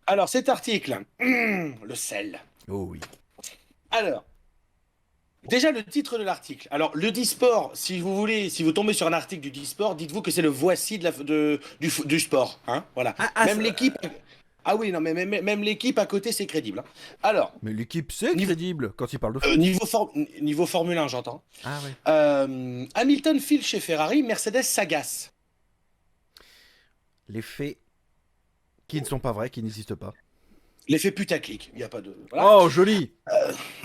Alors, cet article, le sel. Oh oui. Alors, déjà le titre de l'article. Alors, le Disport, si vous voulez, si vous tombez sur un article du Disport, dites-vous que c'est le voici du sport. Hein, voilà. Même l'équipe. Ah oui, non, mais même l'équipe à côté, c'est crédible. Hein. Alors. Mais l'équipe, c'est crédible quand il parle de foot. Niveau Formule 1, j'entends. Ah ouais. Hamilton file chez Ferrari, Mercedes s'agace. Les faits qui ne sont pas vrais, qui n'existent pas. L'effet putaclic, il n'y a pas de... Voilà. Oh, joli.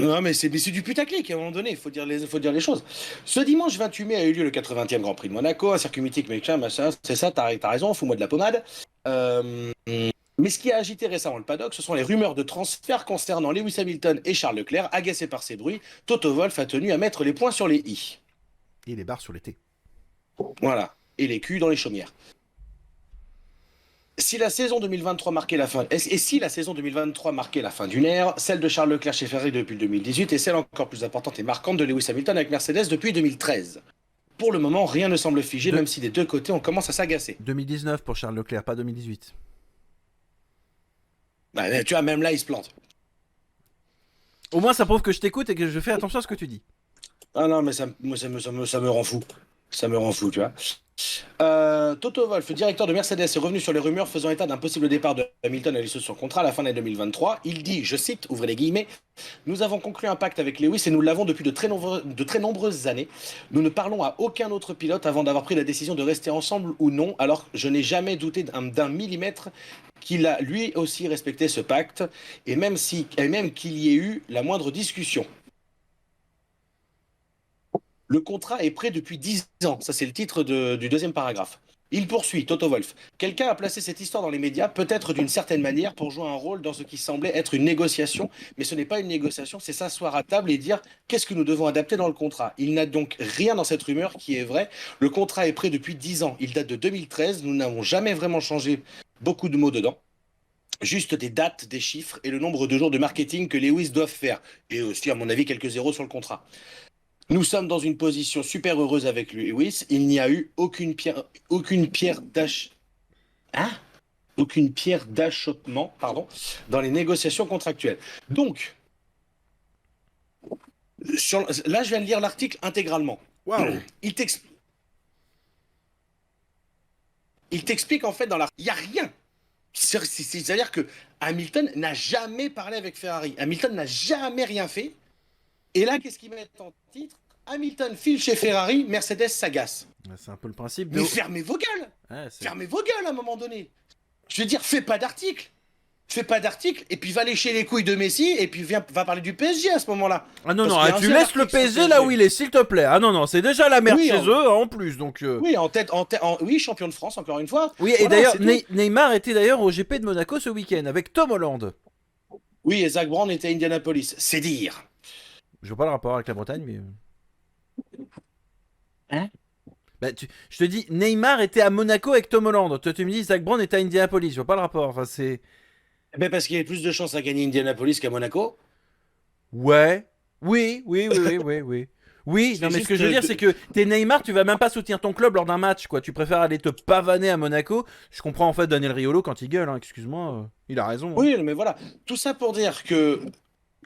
Non, mais c'est du putaclic, à un moment donné, il faut dire les choses. Ce dimanche 28 mai a eu lieu le 80e Grand Prix de Monaco, un circuit mythique, machin, c'est ça, t'as raison, fous-moi de la pommade. Mais ce qui a agité récemment le paddock, ce sont les rumeurs de transfert concernant Lewis Hamilton et Charles Leclerc. Agacé par ces bruits, Toto Wolff a tenu à mettre les points sur les i. Et les barres sur les t. Voilà, et les culs dans les chaumières. Si la saison 2023 marquait la fin, et si la saison 2023 marquait la fin d'une ère, celle de Charles Leclerc chez Ferrari depuis le 2018 et celle encore plus importante et marquante de Lewis Hamilton avec Mercedes depuis 2013. Pour le moment, rien ne semble figé, même si des deux côtés on commence à s'agacer. 2019 pour Charles Leclerc, pas 2018. Bah, tu vois, même là, il se plante. Au moins, ça prouve que je t'écoute et que je fais attention à ce que tu dis. Ah non, mais ça me rend fou. Ça me rend fou, tu vois. Toto Wolff, le directeur de Mercedes, est revenu sur les rumeurs faisant état d'un possible départ de Hamilton à l'issue de son contrat à la fin de l'année 2023. Il dit, je cite, ouvrez les guillemets, nous avons conclu un pacte avec Lewis et nous l'avons depuis de très nombreuses années. Nous ne parlons à aucun autre pilote avant d'avoir pris la décision de rester ensemble ou non, alors je n'ai jamais douté d'un millimètre qu'il a lui aussi respecté ce pacte, et même qu'il y ait eu la moindre discussion. Le contrat est prêt depuis 10 ans. Ça, c'est le titre du deuxième paragraphe. Il poursuit, Toto Wolff. Quelqu'un a placé cette histoire dans les médias, peut-être d'une certaine manière, pour jouer un rôle dans ce qui semblait être une négociation. Mais ce n'est pas une négociation, c'est s'asseoir à table et dire qu'est-ce que nous devons adapter dans le contrat. Il n'a donc rien dans cette rumeur qui est vrai. Le contrat est prêt depuis 10 ans. Il date de 2013. Nous n'avons jamais vraiment changé beaucoup de mots dedans. Juste des dates, des chiffres et le nombre de jours de marketing que Lewis doivent faire. Et aussi, à mon avis, quelques zéros sur le contrat. Nous sommes dans une position super heureuse avec Lewis. Il n'y a eu aucune pierre d'achoppement, dans les négociations contractuelles. Donc, là, je viens de lire l'article intégralement. Waouh. Il t'explique en fait dans l'article, il n'y a rien. C'est-à-dire que Hamilton n'a jamais parlé avec Ferrari. Hamilton n'a jamais rien fait. Et là, qu'est-ce qu'ils mettent en titre? Hamilton file chez Ferrari, Mercedes s'agace. C'est un peu le principe de... Mais fermez vos gueules. Fermez vos gueules à un moment donné. Je veux dire, fais pas d'article. Fais pas d'article et puis va lécher les couilles de Messi et puis va parler du PSG à ce moment-là. Ah non, non, tu laisses le PSG là où il est, s'il te plaît. Ah non, non, c'est déjà la merde chez eux en plus. Donc, oui, oui, champion de France, encore une fois. Oui, et voilà, d'ailleurs, Neymar était d'ailleurs au GP de Monaco ce week-end avec Tom Holland. Oui, et Zach Brown était à Indianapolis. C'est dire. Je vois pas le rapport avec la Bretagne, mais. Hein? Bah, je te dis, Neymar était à Monaco avec Tom Holland. Toi, tu me dis, Zach Brown était à Indianapolis. Je vois pas le rapport. Enfin, c'est. Ben parce qu'il y avait plus de chances à gagner Indianapolis qu'à Monaco. Ouais. Oui, oui, oui, oui, oui, oui. Oui, non, C'est mais ce que juste je veux dire, c'est que t'es Neymar, tu vas même pas soutenir ton club lors d'un match, quoi. Tu préfères aller te pavaner à Monaco. Je comprends en fait Daniel Riolo quand il gueule, hein, excuse-moi. Il a raison. Hein. Oui, mais voilà. Tout ça pour dire que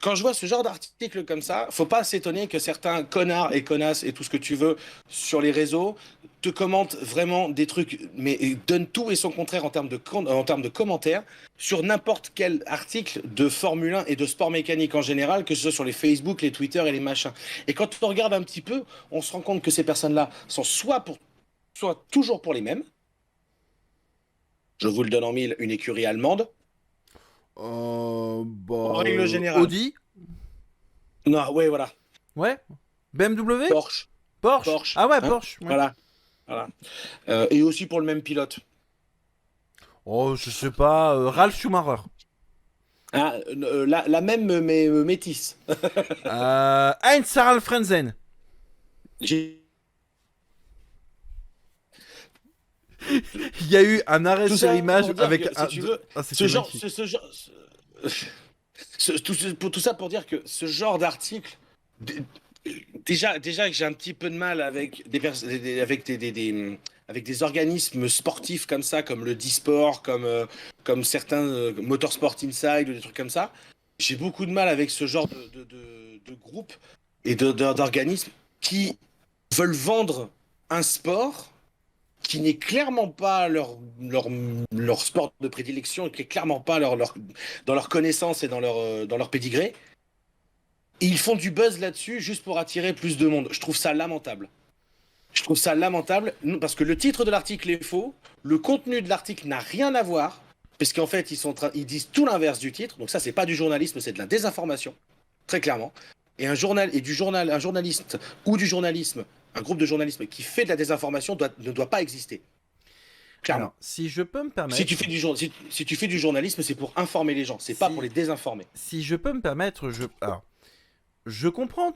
quand je vois ce genre d'article comme ça, faut pas s'étonner que certains connards et connasses et tout ce que tu veux sur les réseaux te commentent vraiment des trucs, mais donnent tout et son contraire en termes de commentaires sur n'importe quel article de Formule 1 et de sport mécanique en général, que ce soit sur les Facebook, les Twitter et les machins. Et quand on regarde un petit peu, on se rend compte que ces personnes-là sont soit toujours pour les mêmes. Je vous le donne en mille, une écurie allemande, en Bah. règle générale. Audi. Non, ouais, voilà. Ouais. BMW. Porsche. Porsche. Porsche. Ah ouais, Hein, Porsche. Ouais. voilà. Voilà. Et aussi pour le même pilote. Oh, je sais pas. Ralph Schumacher. Ah, la même, mais métisse. Heinz Harald Frenzen. J'ai- Il y a eu un arrêt Tout sur ça image pour dire avec que, si tu veux, Ah, ce c'était genre, magnifique. tout ça pour dire que ce genre d'article, d- déjà que j'ai un petit peu de mal avec avec des organismes sportifs comme ça, comme le D-Sport, comme certains Motorsport Inside ou des trucs comme ça, j'ai beaucoup de mal avec ce genre de groupes et d'organismes qui veulent vendre un sport qui n'est clairement pas leur sport de prédilection, et qui n'est clairement pas dans leur connaissance et dans leur pédigré. Et ils font du buzz là-dessus juste pour attirer plus de monde. Je trouve ça lamentable. Je trouve ça lamentable parce que le titre de l'article est faux, le contenu de l'article n'a rien à voir, parce qu'en fait ils disent tout l'inverse du titre. Donc ça c'est pas du journalisme, c'est de la désinformation, très clairement. Et un journaliste ou du journalisme, un groupe de journalisme qui fait de la désinformation ne doit pas exister. Clairement. Alors, si je peux me Si tu permettre, fais si tu fais du journalisme, c'est pour informer les gens, c'est pas pour si les désinformer. si je peux me permettre, alors, je comprends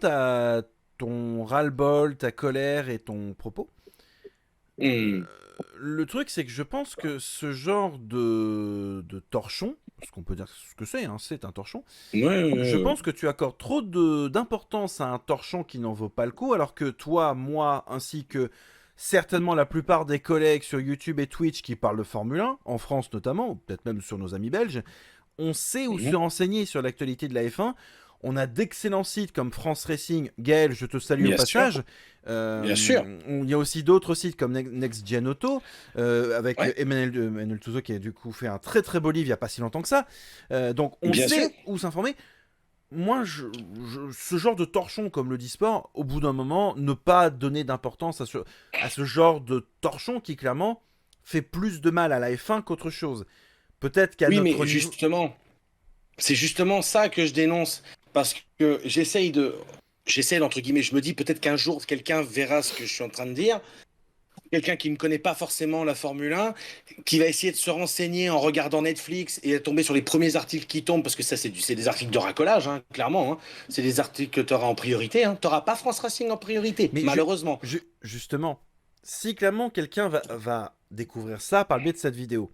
ton ras-le-bol, ta colère et ton propos. Hmm. Le truc, c'est que je pense que ce genre de torchon, parce qu'on peut dire ce que c'est, hein, c'est un torchon, Ouais, je ouais, ouais. pense que tu accordes trop d'importance à un torchon qui n'en vaut pas le coup, alors que toi, moi, ainsi que certainement la plupart des collègues sur YouTube et Twitch qui parlent de Formule 1, en France notamment, ou peut-être même sur nos amis belges, on sait où se Mhm. renseigner sur l'actualité de la F1. On a d'excellents sites comme France Racing. Gaël, je te salue au Bien sûr, passage. bien sûr. Il y a aussi d'autres sites comme Next Gen Auto, avec Ouais, Emmanuel Touzo qui a du coup fait un très très beau livre il n'y a pas si longtemps que ça. Donc on bien sûr. sait où s'informer. Moi, ce genre de torchon comme le e-sport, au bout d'un moment, ne pas donner d'importance à ce genre de torchon qui clairement fait plus de mal à la F1 qu'autre chose. Peut-être qu'à Oui, notre mais niveau. justement, c'est justement ça que je dénonce. Parce que j'essaie d'entre guillemets, je me dis peut-être qu'un jour quelqu'un verra ce que je suis en train de dire. Quelqu'un qui ne connaît pas forcément la Formule 1, qui va essayer de se renseigner en regardant Netflix et tomber sur les premiers articles qui tombent, parce que ça, c'est des articles de racolage, hein, clairement. Hein. C'est des articles que tu auras en priorité. Hein. Tu n'auras pas France Racing en priorité, Mais malheureusement. justement, si clairement quelqu'un va découvrir ça par le biais de cette vidéo,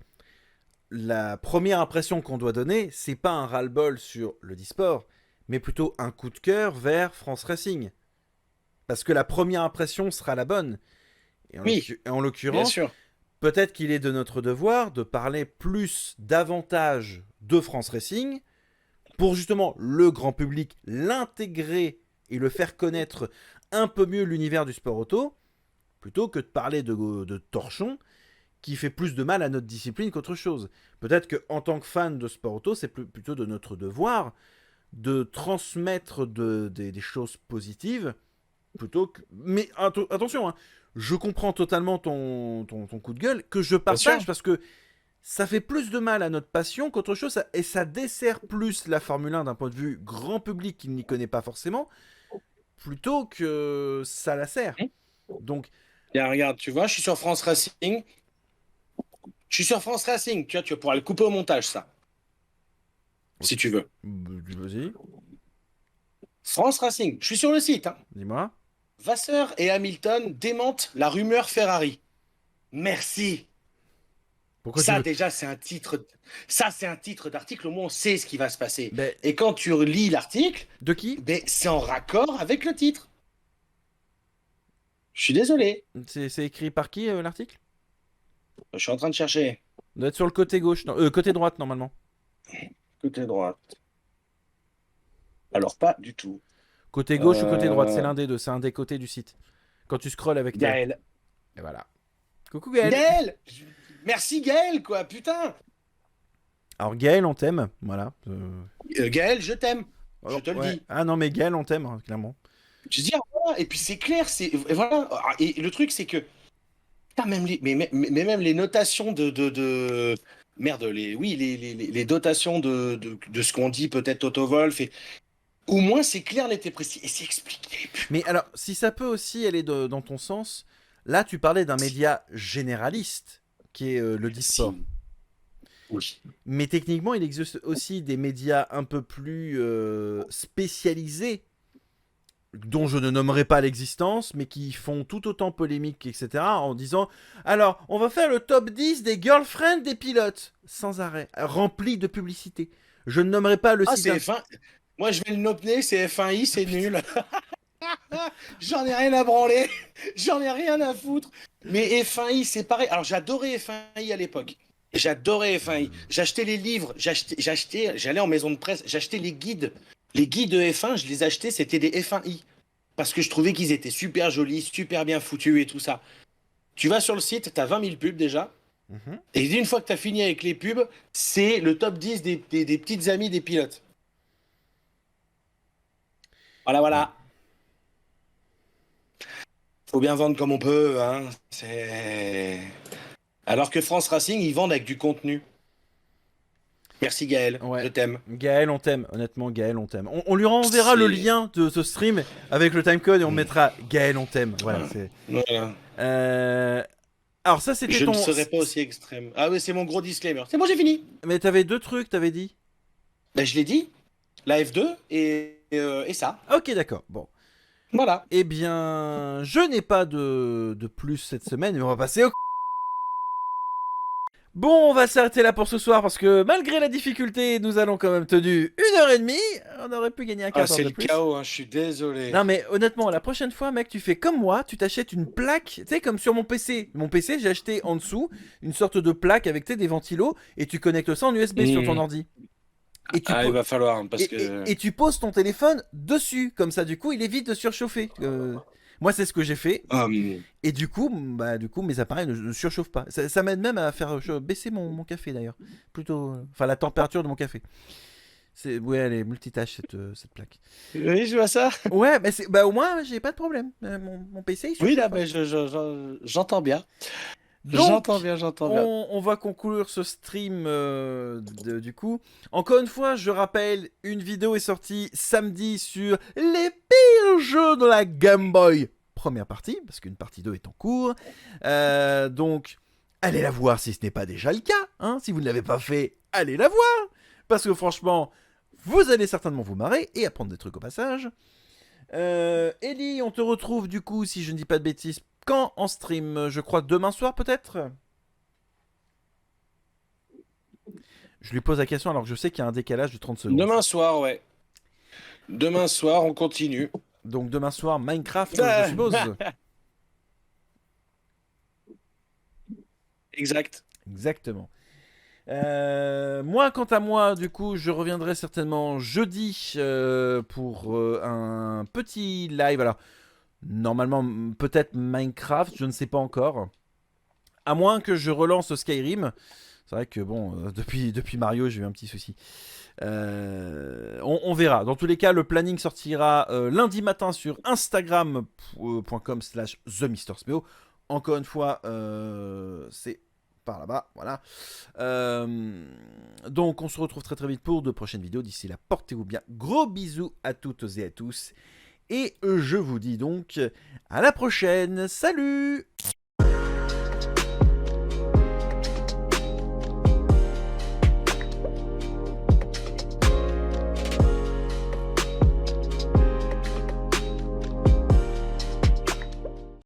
la première impression qu'on doit donner, c'est pas un ras-le-bol sur le e-sport, mais plutôt un coup de cœur vers France Racing. Parce que la première impression sera la bonne. Et Oui, en bien l'occurrence, sûr. peut-être qu'il est de notre devoir de parler plus, davantage de France Racing, pour justement le grand public, l'intégrer et le faire connaître un peu mieux l'univers du sport auto, plutôt que de parler de torchon qui fait plus de mal à notre discipline qu'autre chose. Peut-être qu'en tant que fan de sport auto, c'est plutôt de notre devoir de transmettre des choses positives plutôt que. Mais attention, hein, je comprends totalement ton coup de gueule, que je Bien sûr. partage parce que ça fait plus de mal à notre passion qu'autre chose, et ça dessert plus la Formule 1 d'un point de vue grand public qui n'y connaît pas forcément, plutôt que ça la sert. Donc, Tiens, regarde, tu vois, je suis sur France Racing. Je suis sur France Racing. Tu vois, tu vas pouvoir le couper au montage, ça. si tu veux. Vas-y, France Racing, je suis sur le site. Hein. dis-moi. Vasseur et Hamilton démentent la rumeur Ferrari. Merci. Pourquoi tu Ça, veux... déjà, c'est un titre. Ça, c'est un titre d'article. Au moins, on sait ce qui va se passer. Ben, Et quand tu lis l'article, de qui? ben, c'est en raccord avec le titre. Je suis désolé. C'est écrit par qui, l'article? Je suis en train de chercher. Doit être sur le côté gauche, non, côté droite, normalement. Côté droite. Alors, pas du tout. Côté gauche ou côté droite, c'est Euh... l'un des deux, c'est un des côtés du site. Quand tu scrolles avec ta... Gaël. Et voilà. Coucou Gaël. Gaël. Merci Gaël, quoi, putain. Alors Gaël, on t'aime, voilà. Gaël, je t'aime. Je Alors, te le ouais. dis. Ah non, mais Gaël, on t'aime, hein, clairement. Je dis, ah, voilà. Et puis c'est clair, c'est. Et voilà. Et le truc, c'est que. Putain, même les, mais même les notations de... Merde, les dotations de ce qu'on dit, peut-être Toto Wolff, et... au moins c'est clair, net et précis, et c'est expliqué. Mais alors, si ça peut aussi aller dans ton sens, là, tu parlais d'un média généraliste, qui est le Disport. Si. Oui. Mais techniquement, il existe aussi des médias un peu plus spécialisés, dont je ne nommerai pas l'existence, mais qui font tout autant polémique, etc., en disant « Alors, on va faire le top 10 des girlfriends des pilotes », sans arrêt, rempli de publicité. Je ne nommerai pas le Ah, site... c'est F1. Moi, je vais le nommer, c'est F1i, c'est nul. J'en ai rien à branler. J'en ai rien à foutre. Mais F1i, c'est pareil. Alors, j'adorais F1i à l'époque. J'adorais F1i. J'achetais les livres. J'allais en maison de presse. J'achetais les guides. Les guides de F1, je les achetais, c'était des F1i. Parce que je trouvais qu'ils étaient super jolis, super bien foutus et tout ça. Tu vas sur le site, t'as 20 000 pubs déjà. Mhm. Et une fois que t'as fini avec les pubs, c'est le top 10 des petites amies des pilotes. Voilà, voilà. Faut bien vendre comme on peut, hein. C'est... Alors que France Racing, ils vendent avec du contenu. Merci Gaël, Ouais. je t'aime. Gaël, on t'aime. Honnêtement, Gaël, on t'aime. On lui renverra le lien de ce stream avec le timecode et on mettra Gaël, on t'aime. Voilà, c'est... Voilà. Alors ça, c'était Je ton... ne serai pas aussi extrême. Ah oui, c'est mon gros disclaimer. C'est bon, j'ai fini. Mais t'avais deux trucs, t'avais dit. Ben, je l'ai dit. La F2 et ça. Ok, d'accord. Bon. Voilà. Eh bien, je n'ai pas de plus cette semaine, mais on va passer au... Bon, on va s'arrêter là pour ce soir parce que malgré la difficulté, nous allons quand même tenu 1h30. On aurait pu gagner un quart Ah, d'heure c'est de le plus. chaos, hein, je suis désolé. Non mais honnêtement, la prochaine fois, mec, tu fais comme moi, tu t'achètes une plaque, tu sais, comme sur mon PC. Mon PC, j'ai acheté en dessous une sorte de plaque avec des ventilos et tu connectes ça en USB sur ton ordi. Et tu Il va falloir, hein, parce que... et tu poses ton téléphone dessus, comme ça, du coup, il évite de surchauffer. Moi, c'est ce que j'ai fait. Et du coup, mes appareils ne surchauffent pas. Ça m'aide même à faire baisser mon café, d'ailleurs. Plutôt... Enfin, la température de mon café. Ouais, elle est multitâche, cette plaque. Oui, je vois ça. Ouais, mais au moins, j'ai pas de problème. Mon PC, il Oui, surchauffe là, pas. mais j'entends bien. Donc, J'entends bien. on va conclure ce stream du coup. Encore une fois, je rappelle, une vidéo est sortie samedi sur les pires jeux de la Game Boy. Première partie, parce qu'une partie 2 est en cours. Donc, allez la voir si ce n'est pas déjà le cas. Hein. Si vous ne l'avez pas fait, allez la voir. Parce que franchement, vous allez certainement vous marrer et apprendre des trucs au passage. Ellie, on te retrouve du coup, si je ne dis pas de bêtises, quand en stream? Je crois demain soir peut-être. Je lui pose la question alors que je sais qu'il y a un décalage de 30 secondes. Demain soir, ouais. Demain soir, on continue. Donc demain soir, Minecraft, je suppose. Exact. Exactement. Moi, quant à moi, du coup, je reviendrai certainement jeudi pour un petit live. Alors, normalement, peut-être Minecraft, je ne sais pas encore. À moins que je relance Skyrim. C'est vrai que, bon, depuis Mario, j'ai eu un petit souci. On verra. Dans tous les cas, le planning sortira lundi matin sur instagram.com/TheMrSpeo. Encore une fois, c'est par là-bas, voilà. Donc on se retrouve très très vite pour de prochaines vidéos. D'ici là, portez-vous bien. Gros bisous à toutes et à tous. Et je vous dis donc à la prochaine. Salut!